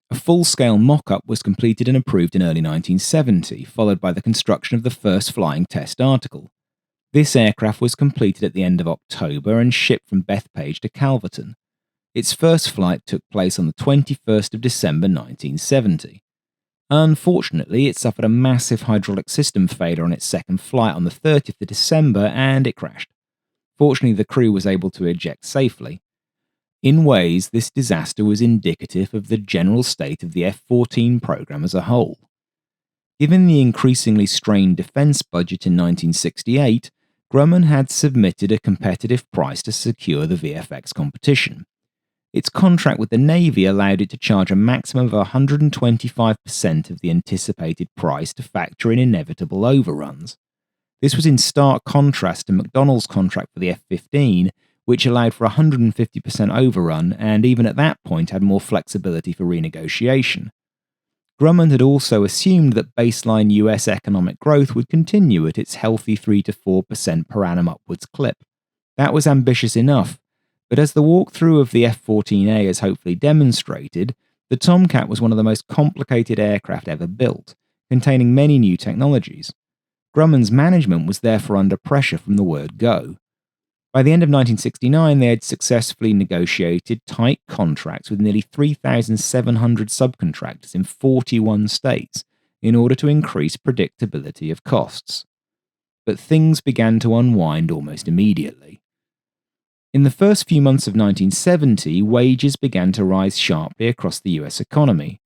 A full-scale mock-up was completed and approved in early 1970, followed by the construction of the first flying test article. This aircraft was completed at the end of October and shipped from Bethpage to Calverton. Its first flight took place on the 21st of December 1970. Unfortunately, it suffered a massive hydraulic system failure on its second flight on the 30th of December and it crashed. Fortunately, the crew was able to eject safely. In ways, this disaster was indicative of the general state of the F-14 program as a whole. Given the increasingly strained defense budget in 1968, Grumman had submitted a competitive price to secure the VFX competition. Its contract with the Navy allowed it to charge a maximum of 125% of the anticipated price to factor in inevitable overruns. This was in stark contrast to McDonnell's contract for the F-15, which allowed for 150% overrun and even at that point had more flexibility for renegotiation. Grumman had also assumed that baseline US economic growth would continue at its healthy 3 to 4% per annum upwards clip. That was ambitious enough, but as the walkthrough of the F-14A has hopefully demonstrated, the Tomcat was one of the most complicated aircraft ever built, containing many new technologies. Grumman's management was therefore under pressure from the word go. By the end of 1969, they had successfully negotiated tight contracts with nearly 3,700 subcontractors in 41 states in order to increase predictability of costs. But things began to unwind almost immediately. In the first few months of 1970, wages began to rise sharply across the US economy.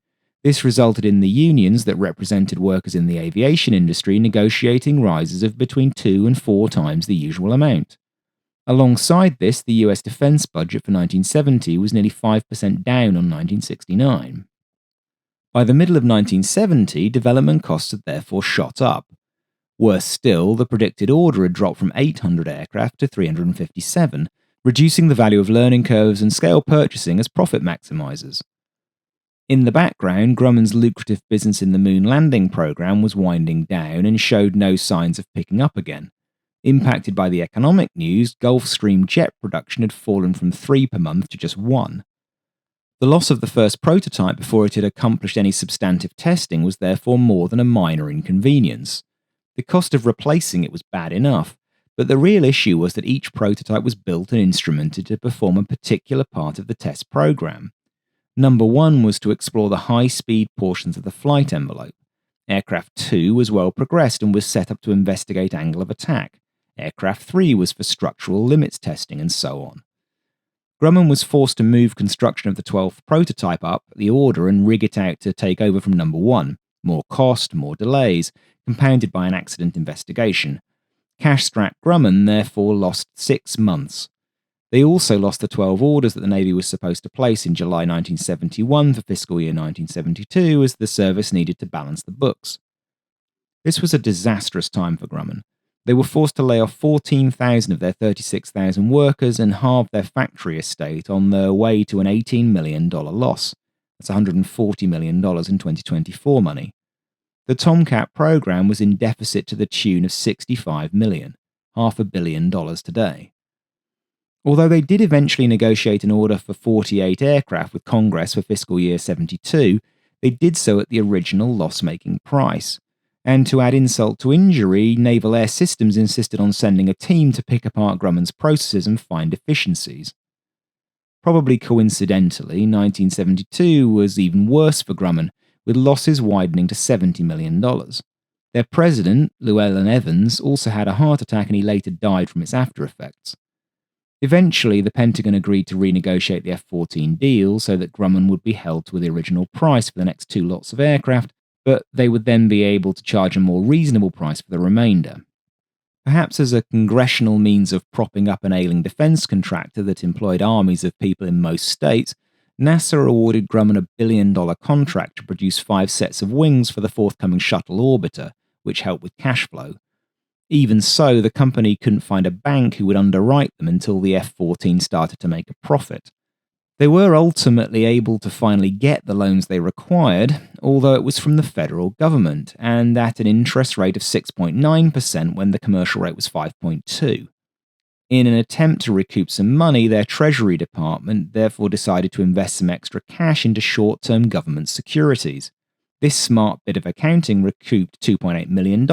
This resulted in the unions that represented workers in the aviation industry negotiating rises of between 2 and 4 times the usual amount. Alongside this, the US defense budget for 1970 was nearly 5% down on 1969. By the middle of 1970, development costs had therefore shot up. Worse still, the predicted order had dropped from 800 aircraft to 357, reducing the value of learning curves and scale purchasing as profit maximizers. In the background, Grumman's lucrative business in the moon landing program was winding down and showed no signs of picking up again. Impacted by the economic news, Gulfstream jet production had fallen from 3 per month to just 1. The loss of the first prototype before it had accomplished any substantive testing was therefore more than a minor inconvenience. The cost of replacing it was bad enough, but the real issue was that each prototype was built and instrumented to perform a particular part of the test program. Number 1 was to explore the high-speed portions of the flight envelope. Aircraft 2 was well progressed and was set up to investigate angle of attack. Aircraft 3 was for structural limits testing, and so on. Grumman was forced to move construction of the 12th prototype up the order and rig it out to take over from number 1. More cost, more delays, compounded by an accident investigation. Cash-strapped Grumman therefore lost 6 months. They also lost the 12 orders that the Navy was supposed to place in July 1971 for fiscal year 1972 as the service needed to balance the books. This was a disastrous time for Grumman. They were forced to lay off 14,000 of their 36,000 workers and halve their factory estate on their way to an $18 million loss. That's $140 million in 2024 money. The Tomcat program was in deficit to the tune of $65 million, $500 million today. Although they did eventually negotiate an order for 48 aircraft with Congress for fiscal year 72, they did so at the original loss-making price. And to add insult to injury, Naval Air Systems insisted on sending a team to pick apart Grumman's processes and find deficiencies. Probably coincidentally, 1972 was even worse for Grumman, with losses widening to $70 million. Their president, Llewellyn Evans, also had a heart attack and he later died from its after-effects. Eventually, the Pentagon agreed to renegotiate the F-14 deal so that Grumman would be held to the original price for the next 2 lots of aircraft, but they would then be able to charge a more reasonable price for the remainder. Perhaps as a congressional means of propping up an ailing defense contractor that employed armies of people in most states, NASA awarded Grumman a $1 billion contract to produce 5 sets of wings for the forthcoming shuttle orbiter, which helped with cash flow. Even so, the company couldn't find a bank who would underwrite them until the F-14 started to make a profit. They were ultimately able to finally get the loans they required, although it was from the federal government, and at an interest rate of 6.9% when the commercial rate was 5.2%. In an attempt to recoup some money, their Treasury Department therefore decided to invest some extra cash into short-term government securities. This smart bit of accounting recouped $2.8 million,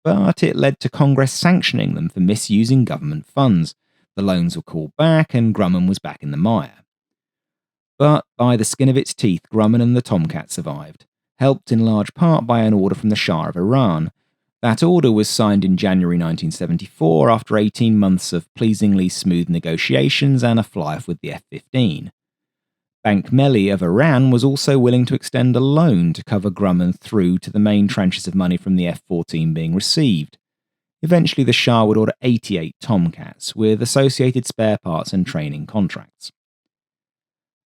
but it led to Congress sanctioning them for misusing government funds. The loans were called back, and Grumman was back in the mire. But by the skin of its teeth, Grumman and the Tomcat survived, helped in large part by an order from the Shah of Iran. That order was signed in January 1974 after 18 months of pleasingly smooth negotiations and a fly-off with the F-15. Bank Melli of Iran was also willing to extend a loan to cover Grumman through to the main tranches of money from the F-14 being received. Eventually the Shah would order 88 Tomcats, with associated spare parts and training contracts.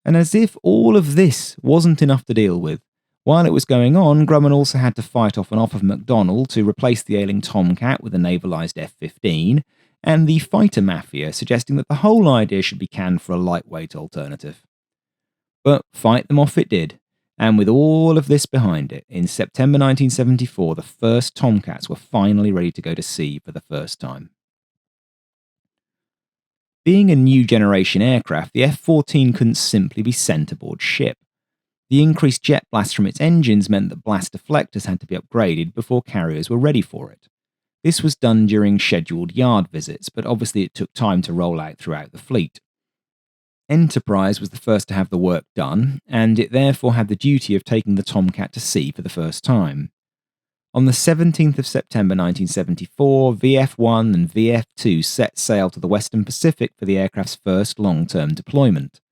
And as if all of this wasn't enough to deal with, while it was going on, Grumman also had to fight off an offer from McDonnell to replace the ailing Tomcat with a navalised F-15, and the fighter mafia suggesting that the whole idea should be canned for a lightweight alternative. But fight them off it did, and with all of this behind it, in September 1974 the first Tomcats were finally ready to go to sea for the first time. Being a new generation aircraft, the F-14 couldn't simply be sent aboard ship. The increased jet blast from its engines meant that blast deflectors had to be upgraded before carriers were ready for it. This was done during scheduled yard visits, but obviously it took time to roll out throughout the fleet. Enterprise was the first to have the work done, and it therefore had the duty of taking the Tomcat to sea for the first time. On the 17th of September 1974, VF-1 and VF-2 set sail to the Western Pacific for the aircraft's first long-term deployment.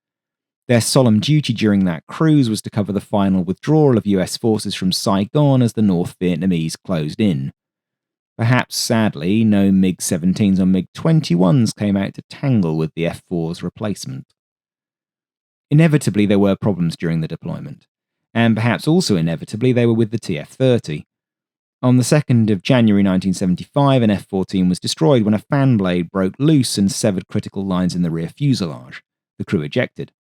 Their solemn duty during that cruise was to cover the final withdrawal of US forces from Saigon as the North Vietnamese closed in. Perhaps sadly, no MiG-17s or MiG-21s came out to tangle with the F-4's replacement. Inevitably, there were problems during the deployment, and perhaps also inevitably they were with the TF-30. On the 2nd of January 1975, an F-14 was destroyed when a fan blade broke loose and severed critical lines in the rear fuselage. The crew ejected.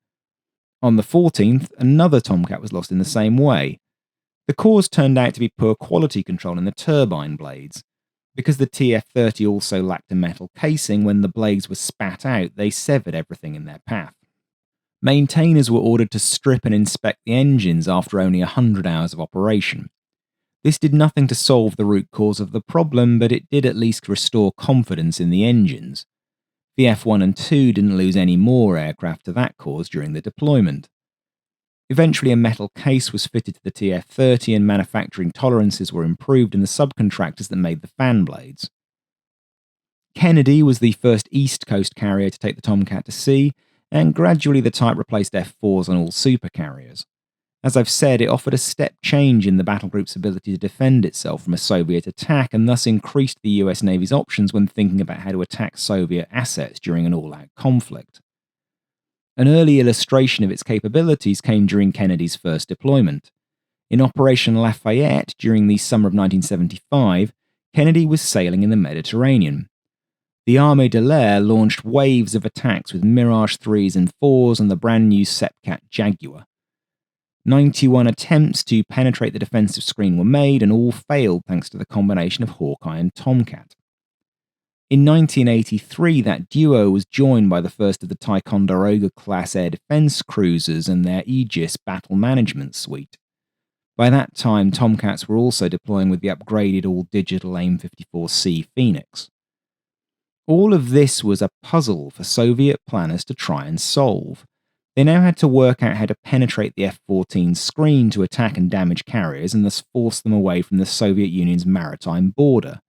On the 14th, another Tomcat was lost in the same way. The cause turned out to be poor quality control in the turbine blades. Because the TF-30 also lacked a metal casing, when the blades were spat out, they severed everything in their path. Maintainers were ordered to strip and inspect the engines after only 100 hours of operation. This did nothing to solve the root cause of the problem, but it did at least restore confidence in the engines. The F-1 and 2 didn't lose any more aircraft to that cause during the deployment. Eventually, a metal case was fitted to the TF-30 and manufacturing tolerances were improved in the subcontractors that made the fan blades. Kennedy was the first East Coast carrier to take the Tomcat to sea, and gradually the type replaced F-4s on all supercarriers. As I've said, it offered a step change in the battle group's ability to defend itself from a Soviet attack, and thus increased the US Navy's options when thinking about how to attack Soviet assets during an all-out conflict. An early illustration of its capabilities came during Kennedy's first deployment. In Operation Lafayette, during the summer of 1975, Kennedy was sailing in the Mediterranean. The Armée de l'Air launched waves of attacks with Mirage 3s and 4s and the brand new Sepcat Jaguar. 91 attempts to penetrate the defensive screen were made, and all failed thanks to the combination of Hawkeye and Tomcat. In 1983, that duo was joined by the first of the Ticonderoga-class air defense cruisers and their Aegis battle management suite. By that time, Tomcats were also deploying with the upgraded all-digital AIM-54C Phoenix. All of this was a puzzle for Soviet planners to try and solve. They now had to work out how to penetrate the F-14's screen to attack and damage carriers and thus force them away from the Soviet Union's maritime border.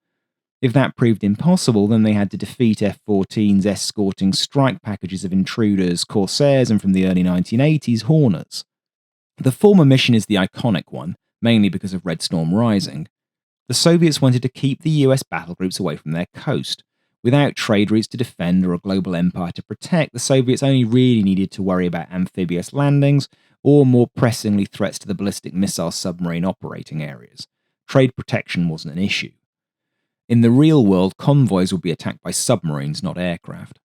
If that proved impossible, then they had to defeat F-14s escorting strike packages of intruders, Corsairs, and from the early 1980s, Hornets. The former mission is the iconic one, mainly because of Red Storm Rising. The Soviets wanted to keep the US battlegroups away from their coast. Without trade routes to defend or a global empire to protect, the Soviets only really needed to worry about amphibious landings or, more pressingly, threats to the ballistic missile submarine operating areas. Trade protection wasn't an issue. In the real world, convoys would be attacked by submarines, not aircraft.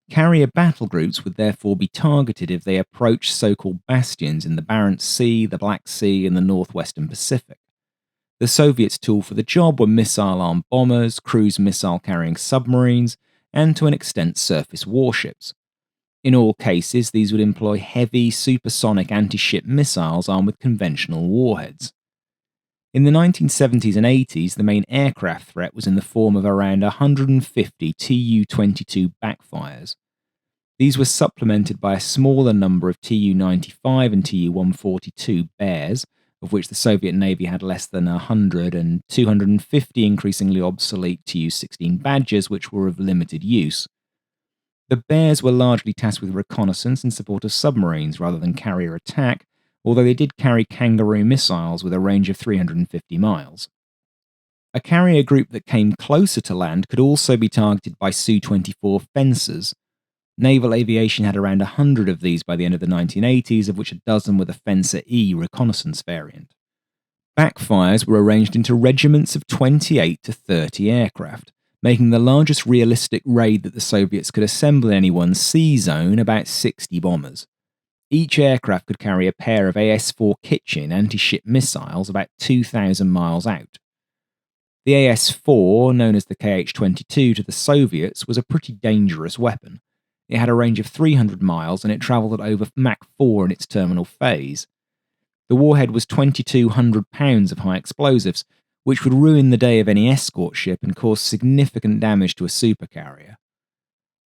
Carrier battlegroups would therefore be targeted if they approached so-called bastions in the Barents Sea, the Black Sea, and the northwestern Pacific. The Soviets' tool for the job were missile-armed bombers, cruise missile-carrying submarines, and to an extent surface warships. In all cases, these would employ heavy, supersonic anti-ship missiles armed with conventional warheads. In the 1970s and 80s, the main aircraft threat was in the form of around 150 Tu-22 backfires. These were supplemented by a smaller number of Tu-95 and Tu-142 Bears, of which the Soviet Navy had less than 100, and 250 increasingly obsolete Tu-16 Badgers, which were of limited use. The Bears were largely tasked with reconnaissance in support of submarines rather than carrier attack, although they did carry Kangaroo missiles with a range of 350 miles. A carrier group that came closer to land could also be targeted by Su-24 Fencers. Naval aviation had around 100 of these by the end of the 1980s, of which a dozen were the Fencer E reconnaissance variant. Backfires were arranged into regiments of 28 to 30 aircraft, making the largest realistic raid that the Soviets could assemble in any one sea zone about 60 bombers. Each aircraft could carry a pair of AS-4 Kitchin anti-ship missiles about 2,000 miles out. The AS-4, known as the Kh-22 to the Soviets, was a pretty dangerous weapon. It had a range of 300 miles and it travelled at over Mach 4 in its terminal phase. The warhead was 2,200 pounds of high explosives, which would ruin the day of any escort ship and cause significant damage to a supercarrier.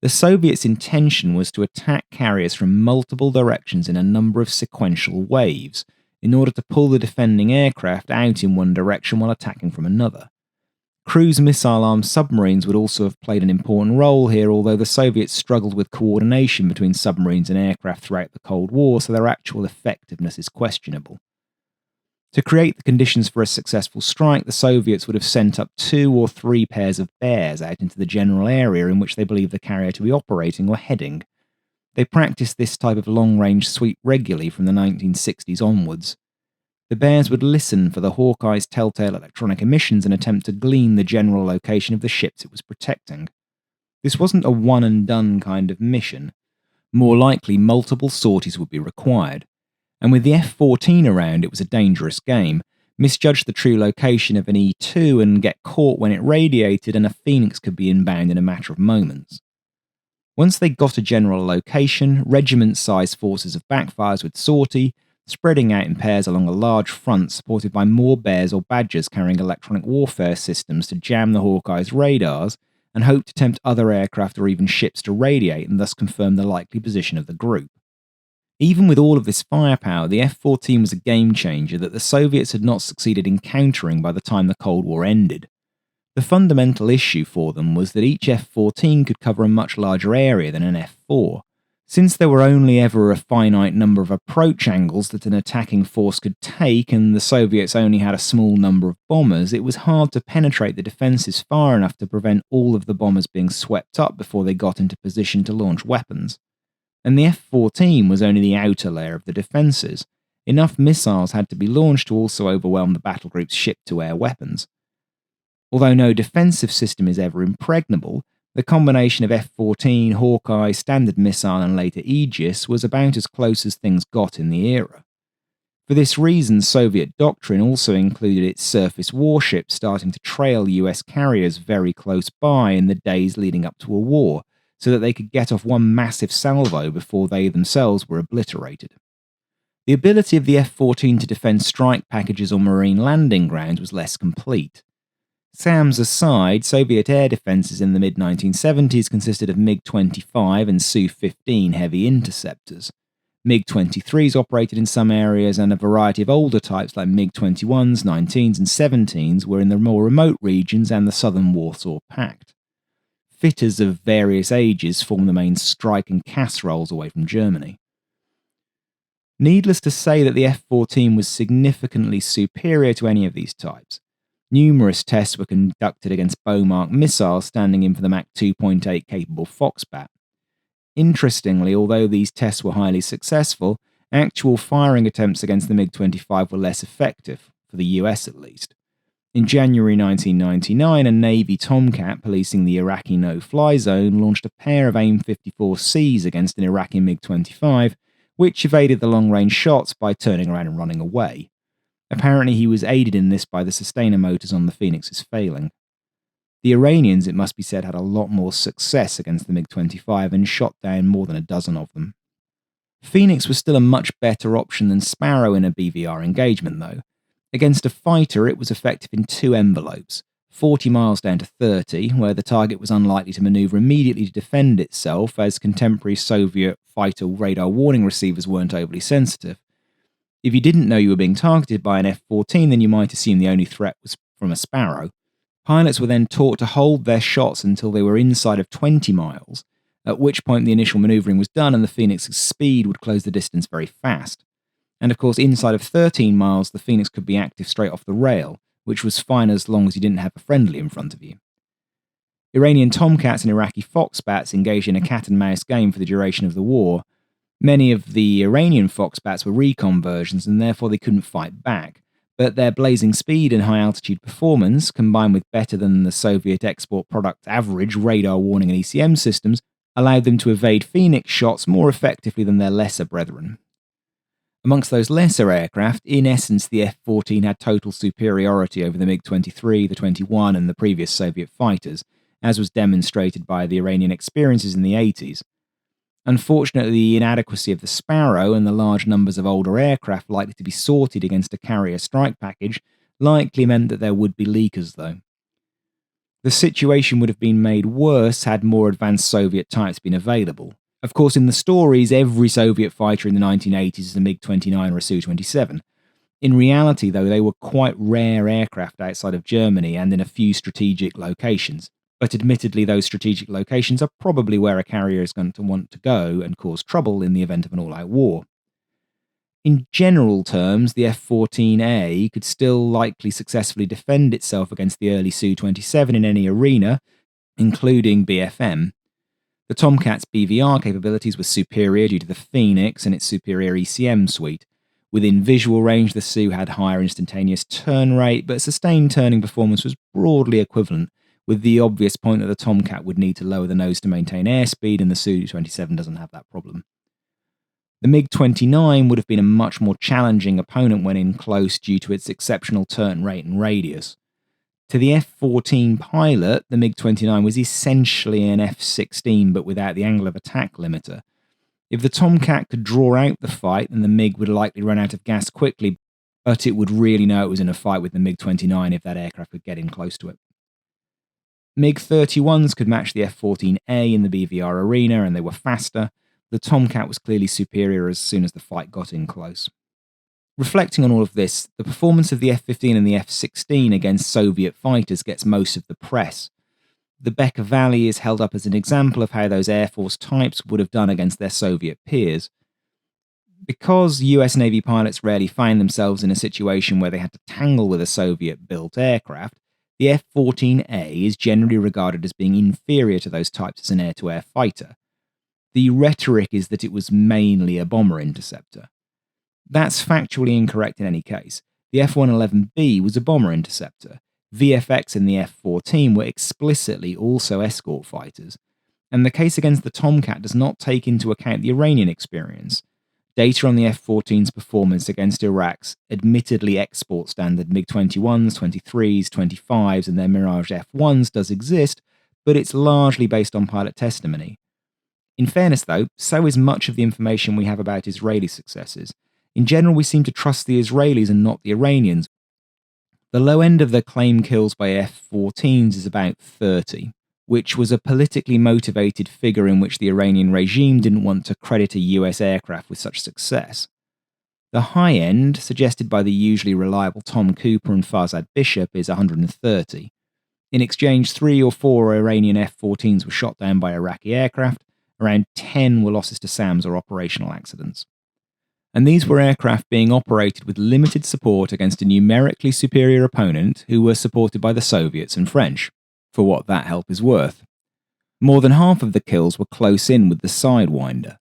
The Soviets' intention was to attack carriers from multiple directions in a number of sequential waves, in order to pull the defending aircraft out in one direction while attacking from another. Cruise missile-armed submarines would also have played an important role here, although the Soviets struggled with coordination between submarines and aircraft throughout the Cold War, so their actual effectiveness is questionable. To create the conditions for a successful strike, the Soviets would have sent up 2 or 3 pairs of Bears out into the general area in which they believed the carrier to be operating or heading. They practiced this type of long-range sweep regularly from the 1960s onwards. The Bears would listen for the Hawkeye's telltale electronic emissions and attempt to glean the general location of the ships it was protecting. This wasn't a one-and-done kind of mission. More likely, multiple sorties would be required. And with the F-14 around, it was a dangerous game. Misjudge the true location of an E-2 and get caught when it radiated, and a Phoenix could be inbound in a matter of moments. Once they got a general location, regiment-sized forces of backfires would sortie, spreading out in pairs along a large front supported by more Bears or Badgers carrying electronic warfare systems to jam the Hawkeye's radars, and hope to tempt other aircraft or even ships to radiate and thus confirm the likely position of the group. Even with all of this firepower, the F-14 was a game-changer that the Soviets had not succeeded in countering by the time the Cold War ended. The fundamental issue for them was that each F-14 could cover a much larger area than an F-4. Since there were only ever a finite number of approach angles that an attacking force could take, and the Soviets only had a small number of bombers, it was hard to penetrate the defences far enough to prevent all of the bombers being swept up before they got into position to launch weapons. And the F-14 was only the outer layer of the defences. Enough missiles had to be launched to also overwhelm the battlegroup's ship-to-air weapons. Although no defensive system is ever impregnable, the combination of F-14, Hawkeye, Standard Missile and later Aegis was about as close as things got in the era. For this reason, Soviet doctrine also included its surface warships starting to trail US carriers very close by in the days leading up to a war, so that they could get off one massive salvo before they themselves were obliterated. The ability of the F-14 to defend strike packages on marine landing grounds was less complete. SAMs aside, Soviet air defences in the mid-1970s consisted of MiG-25 and Su-15 heavy interceptors. MiG-23s operated in some areas, and a variety of older types like MiG-21s, 19s and 17s were in the more remote regions and the southern Warsaw Pact. Fitters of various ages formed the main strike and casseroles away from Germany. Needless to say that the F-14 was significantly superior to any of these types. Numerous tests were conducted against bow-marked missiles standing in for the Mach 2.8 capable Foxbat. Interestingly, although these tests were highly successful, actual firing attempts against the MiG-25 were less effective, for the US at least. In January 1999, a Navy Tomcat policing the Iraqi no-fly zone launched a pair of AIM-54Cs against an Iraqi MiG-25, which evaded the long-range shots by turning around and running away. Apparently he was aided in this by the sustainer motors on the Phoenix's failing. The Iranians, it must be said, had a lot more success against the MiG-25 and shot down more than a dozen of them. Phoenix was still a much better option than Sparrow in a BVR engagement, though. Against a fighter, it was effective in two envelopes, 40 miles down to 30, where the target was unlikely to maneuver immediately to defend itself, as contemporary Soviet fighter radar warning receivers weren't overly sensitive. If you didn't know you were being targeted by an F-14, then you might assume the only threat was from a Sparrow. Pilots were then taught to hold their shots until they were inside of 20 miles, at which point the initial maneuvering was done and the Phoenix's speed would close the distance very fast. And of course, inside of 13 miles, the Phoenix could be active straight off the rail, which was fine as long as you didn't have a friendly in front of you. Iranian Tomcats and Iraqi Foxbats engaged in a cat-and-mouse game for the duration of the war. Many of the Iranian Foxbats were recon versions, and therefore they couldn't fight back, but their blazing speed and high-altitude performance, combined with better than the Soviet export product average radar warning and ECM systems, allowed them to evade Phoenix shots more effectively than their lesser brethren. Amongst those lesser aircraft, in essence the F-14 had total superiority over the MiG-23, the 21 and the previous Soviet fighters, as was demonstrated by the Iranian experiences in the 80s. Unfortunately, the inadequacy of the Sparrow and the large numbers of older aircraft likely to be sorted against a carrier strike package likely meant that there would be leakers, though. The situation would have been made worse had more advanced Soviet types been available. Of course, in the stories, every Soviet fighter in the 1980s is a MiG-29 or a Su-27. In reality, though, they were quite rare aircraft outside of Germany and in a few strategic locations. But admittedly, those strategic locations are probably where a carrier is going to want to go and cause trouble in the event of an all-out war. In general terms, the F-14A could still likely successfully defend itself against the early Su-27 in any arena, including BFM. The Tomcat's BVR capabilities were superior due to the Phoenix and its superior ECM suite. Within visual range, the Su had higher instantaneous turn rate, but sustained turning performance was broadly equivalent, with the obvious point that the Tomcat would need to lower the nose to maintain airspeed, and the Su-27 doesn't have that problem. The MiG-29 would have been a much more challenging opponent when in close due to its exceptional turn rate and radius. To the F-14 pilot, the MiG-29 was essentially an F-16 but without the angle of attack limiter. If the Tomcat could draw out the fight, then the MiG would likely run out of gas quickly, but it would really know it was in a fight with the MiG-29 if that aircraft could get in close to it. MiG-31s could match the F-14A in the BVR arena, and they were faster. The Tomcat was clearly superior as soon as the fight got in close. Reflecting on all of this, the performance of the F-15 and the F-16 against Soviet fighters gets most of the press. The Becker Valley is held up as an example of how those Air Force types would have done against their Soviet peers. Because US Navy pilots rarely find themselves in a situation where they had to tangle with a Soviet-built aircraft, the F-14A is generally regarded as being inferior to those types as an air-to-air fighter. The rhetoric is that it was mainly a bomber interceptor. That's factually incorrect in any case. The F-111B was a bomber interceptor. VFX and the F-14 were explicitly also escort fighters. And the case against the Tomcat does not take into account the Iranian experience. Data on the F-14's performance against Iraq's admittedly export standard MiG-21s, 23s, 25s and their Mirage F-1s does exist, but it's largely based on pilot testimony. In fairness, though, so is much of the information we have about Israeli successes. In general, we seem to trust the Israelis and not the Iranians. The low end of the claim kills by F-14s is about 30, which was a politically motivated figure in which the Iranian regime didn't want to credit a US aircraft with such success. The high end, suggested by the usually reliable Tom Cooper and Farzad Bishop, is 130. In exchange, 3 or 4 Iranian F-14s were shot down by Iraqi aircraft. Around 10 were losses to SAMs or operational accidents. and these were aircraft being operated with limited support against a numerically superior opponent who were supported by the Soviets and French, for what that help is worth. More than half of the kills were close in with the Sidewinder.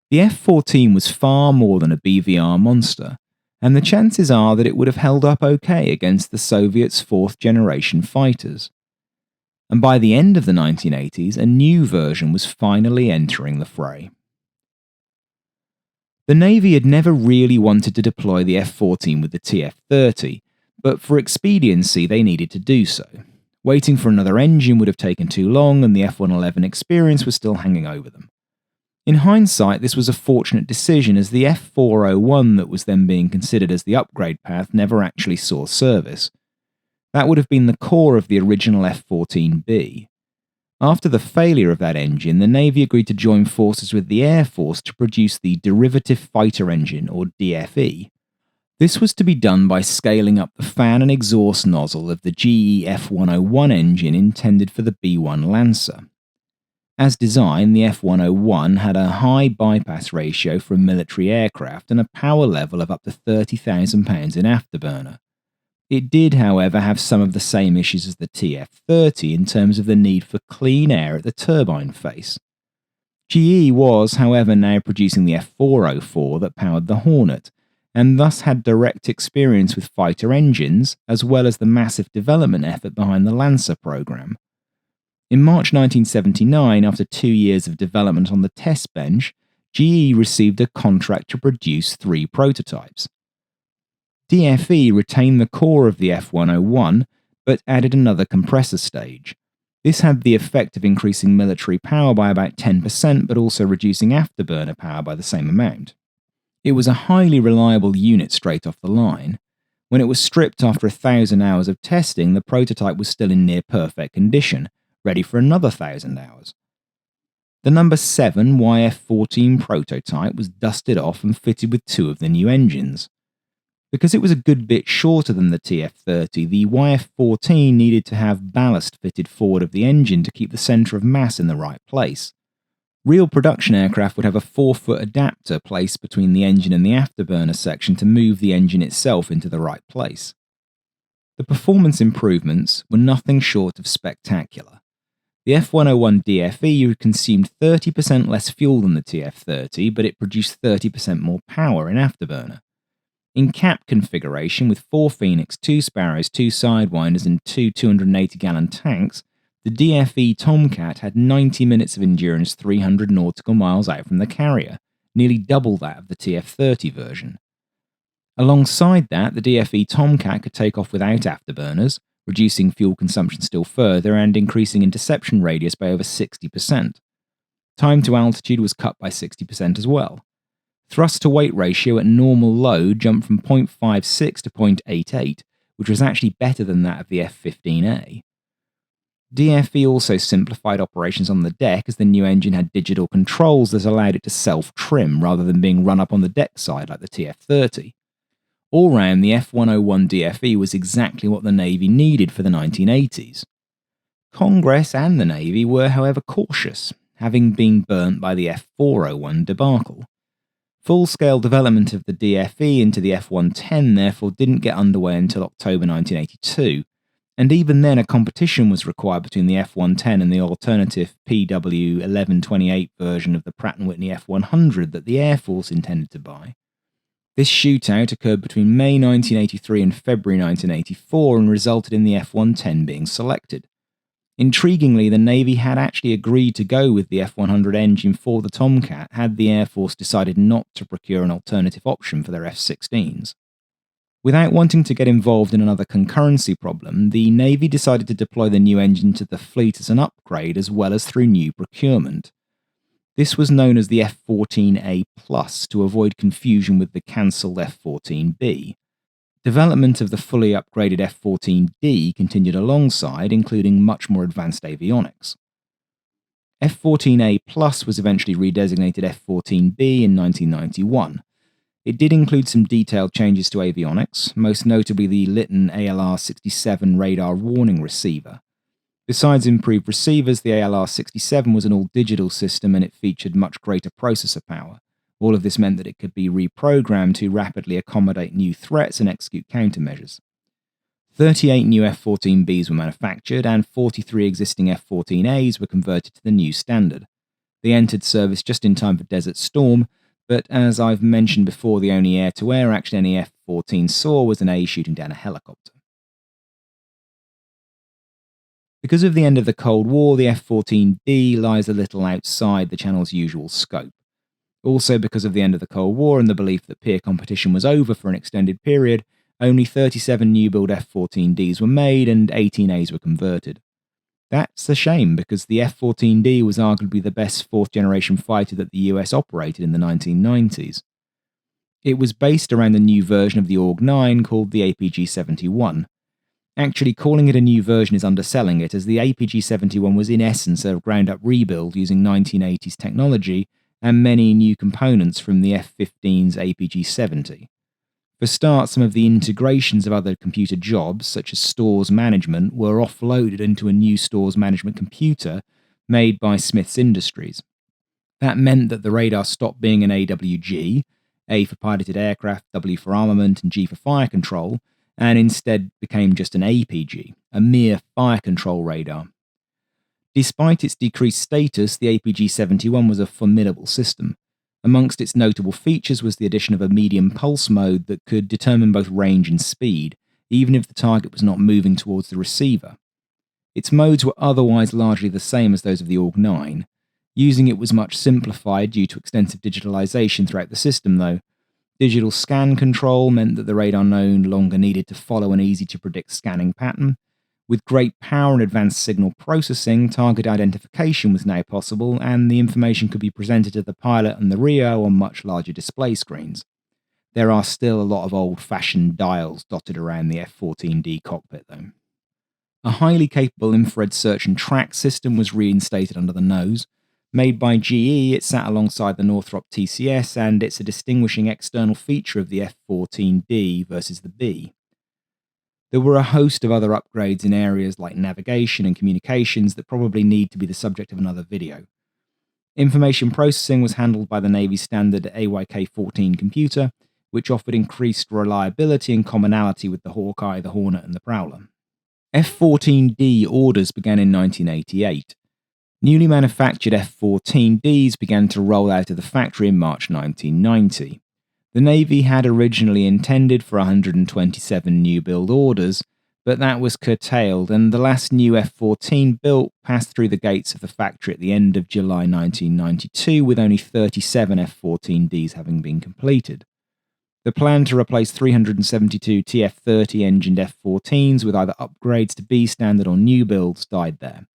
The F-14 was far more than a BVR monster, and the chances are that it would have held up okay against the Soviets' fourth-generation fighters. And by the end of the 1980s, a new version was finally entering the fray. The Navy had never really wanted to deploy the F-14 with the TF-30, but for expediency they needed to do so. Waiting for another engine would have taken too long, and the F-111 experience was still hanging over them. In hindsight, this was a fortunate decision, as the F-401 that was then being considered as the upgrade path never actually saw service. That would have been the core of the original F-14B. After the failure of that engine, the Navy agreed to join forces with the Air Force to produce the Derivative Fighter Engine, or DFE. This was to be done by scaling up the fan and exhaust nozzle of the GE F-101 engine intended for the B-1 Lancer. As designed, the F-101 had a high bypass ratio for a military aircraft and a power level of up to 30,000 pounds in afterburner. It did, however, have some of the same issues as the TF-30 in terms of the need for clean air at the turbine face. GE was, however, now producing the F-404 that powered the Hornet, and thus had direct experience with fighter engines, as well as the massive development effort behind the Lancer program. In March 1979, after 2 years of development on the test bench, GE received a contract to produce 3 prototypes. DFE retained the core of the F-101, but added another compressor stage. This had the effect of increasing military power by about 10%, but also reducing afterburner power by the same amount. It was a highly reliable unit straight off the line. When it was stripped after 1,000 hours of testing, the prototype was still in near perfect condition, ready for another 1,000 hours. The number 7 YF-14 prototype was dusted off and fitted with 2 of the new engines. Because it was a good bit shorter than the TF-30, the YF-14 needed to have ballast fitted forward of the engine to keep the centre of mass in the right place. Real production aircraft would have a 4-foot adapter placed between the engine and the afterburner section to move the engine itself into the right place. The performance improvements were nothing short of spectacular. The F-101 DFE consumed 30% less fuel than the TF-30, but it produced 30% more power in afterburner. In cap configuration, with 4 Phoenix, 2 Sparrows, 2 Sidewinders, and 2 280-gallon tanks, the DFE Tomcat had 90 minutes of endurance 300 nautical miles out from the carrier, nearly double that of the TF-30 version. Alongside that, the DFE Tomcat could take off without afterburners, reducing fuel consumption still further and increasing interception radius by over 60%. Time to altitude was cut by 60% as well. Thrust-to-weight ratio at normal load jumped from 0.56 to 0.88, which was actually better than that of the F-15A. DFE also simplified operations on the deck, as the new engine had digital controls that allowed it to self-trim rather than being run up on the deck side like the TF-30. All round, the F-101 DFE was exactly what the Navy needed for the 1980s. Congress and the Navy were, however, cautious, having been burnt by the F-401 debacle. Full-scale development of the DFE into the F-110 therefore didn't get underway until October 1982, and even then a competition was required between the F-110 and the alternative PW-1128 version of the Pratt & Whitney F-100 that the Air Force intended to buy. This shootout occurred between May 1983 and February 1984 and resulted in the F-110 being selected. Intriguingly, the Navy had actually agreed to go with the F-100 engine for the Tomcat had the Air Force decided not to procure an alternative option for their F-16s. Without wanting to get involved in another concurrency problem, the Navy decided to deploy the new engine to the fleet as an upgrade as well as through new procurement. This was known as the F-14A Plus to avoid confusion with the cancelled F-14B. Development of the fully upgraded F-14D continued alongside, including much more advanced avionics. F-14A Plus was eventually redesignated F-14B in 1991. It did include some detailed changes to avionics, most notably the Litton ALR-67 radar warning receiver. Besides improved receivers, the ALR-67 was an all-digital system and it featured much greater processor power, All of this meant that it could be reprogrammed to rapidly accommodate new threats and execute countermeasures. 38 new F-14Bs were manufactured, and 43 existing F-14As were converted to the new standard. They entered service just in time for Desert Storm, but as I've mentioned before, the only air-to-air action any F-14 saw was an A shooting down a helicopter. Because of the end of the Cold War, the F-14D lies a little outside the channel's usual scope. Also, because of the end of the Cold War and the belief that peer competition was over for an extended period, only 37 new-build F-14Ds were made and 18As were converted. That's a shame, because the F-14D was arguably the best fourth-generation fighter that the US operated in the 1990s. It was based around the new version of the AWG-9 called the APG-71. Actually, calling it a new version is underselling it, as the APG-71 was in essence a ground-up rebuild using 1980s technology and many new components from the F-15's APG-70. For start, some of the integrations of other computer jobs, such as stores management, were offloaded into a new stores management computer made by Smiths Industries. That meant that the radar stopped being an AWG, A for piloted aircraft, W for armament, and G for fire control, and instead became just an APG, a mere fire control radar. Despite its decreased status, the APG-71 was a formidable system. Amongst its notable features was the addition of a medium pulse mode that could determine both range and speed, even if the target was not moving towards the receiver. Its modes were otherwise largely the same as those of the AWG-9. Using it was much simplified due to extensive digitalization throughout the system, though. Digital scan control meant that the radar no longer needed to follow an easy-to-predict scanning pattern. With great power and advanced signal processing, target identification was now possible, and the information could be presented to the pilot and the RIO on much larger display screens. There are still a lot of old-fashioned dials dotted around the F-14D cockpit, though. A highly capable infrared search and track system was reinstated under the nose. Made by GE, it sat alongside the Northrop TCS, and it's a distinguishing external feature of the F-14D versus the B. There were a host of other upgrades in areas like navigation and communications that probably need to be the subject of another video. Information processing was handled by the Navy standard AYK-14 computer, which offered increased reliability and commonality with the Hawkeye, the Hornet, and the Prowler. F-14D orders began in 1988. Newly manufactured F-14Ds began to roll out of the factory in March 1990. The Navy had originally intended for 127 new build orders, but that was curtailed, and the last new F-14 built passed through the gates of the factory at the end of July 1992, with only 37 F-14Ds having been completed. The plan to replace 372 TF-30 engined F-14s with either upgrades to B standard or new builds died there.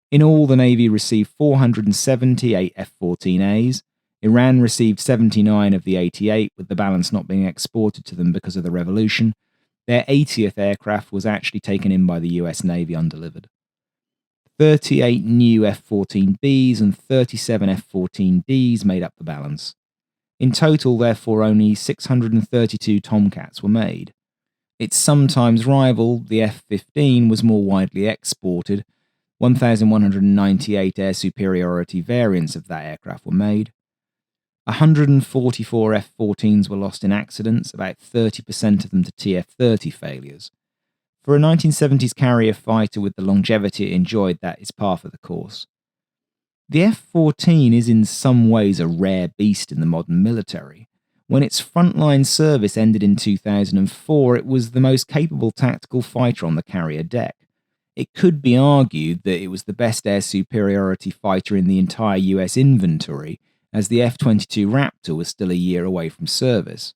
In all, the Navy received 478 F-14As. Iran received 79 of the 88, with the balance not being exported to them because of the revolution. Their 80th aircraft was actually taken in by the US Navy undelivered. 38 new F-14Bs and 37 F-14Ds made up the balance. In total, therefore, only 632 Tomcats were made. Its sometimes rival, the F-15, was more widely exported. 1,198 air superiority variants of that aircraft were made. 144 F-14s were lost in accidents, about 30% of them to TF-30 failures. For a 1970s carrier fighter with the longevity it enjoyed, that is par for the course. The F-14 is in some ways a rare beast in the modern military. When its frontline service ended in 2004, it was the most capable tactical fighter on the carrier deck. It could be argued that it was the best air superiority fighter in the entire US inventory, as the F-22 Raptor was still a year away from service.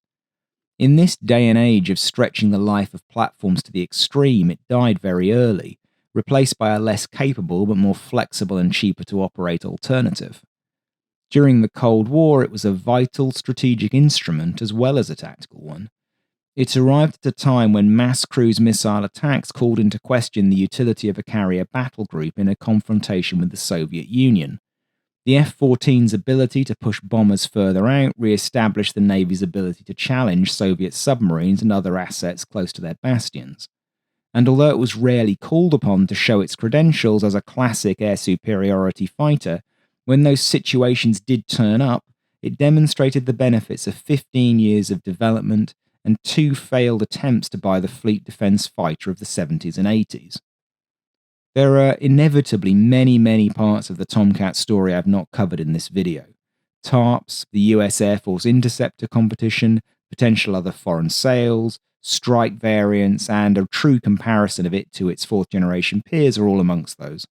In this day and age of stretching the life of platforms to the extreme, it died very early, replaced by a less capable but more flexible and cheaper to operate alternative. During the Cold War, it was a vital strategic instrument as well as a tactical one. It arrived at a time when mass cruise missile attacks called into question the utility of a carrier battle group in a confrontation with the Soviet Union. The F-14's ability to push bombers further out re-established the Navy's ability to challenge Soviet submarines and other assets close to their bastions. And although it was rarely called upon to show its credentials as a classic air superiority fighter, when those situations did turn up, it demonstrated the benefits of 15 years of development and 2 failed attempts to buy the fleet defense fighter of the 70s and 80s. There are inevitably many parts of the Tomcat story I've not covered in this video. TARPs, the US Air Force Interceptor competition, potential other foreign sales, strike variants, and a true comparison of it to its 4th generation peers are all amongst those.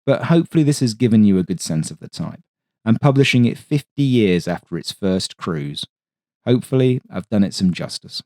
But hopefully this has given you a good sense of the type. I'm publishing it 50 years after its first cruise. Hopefully I've done it some justice.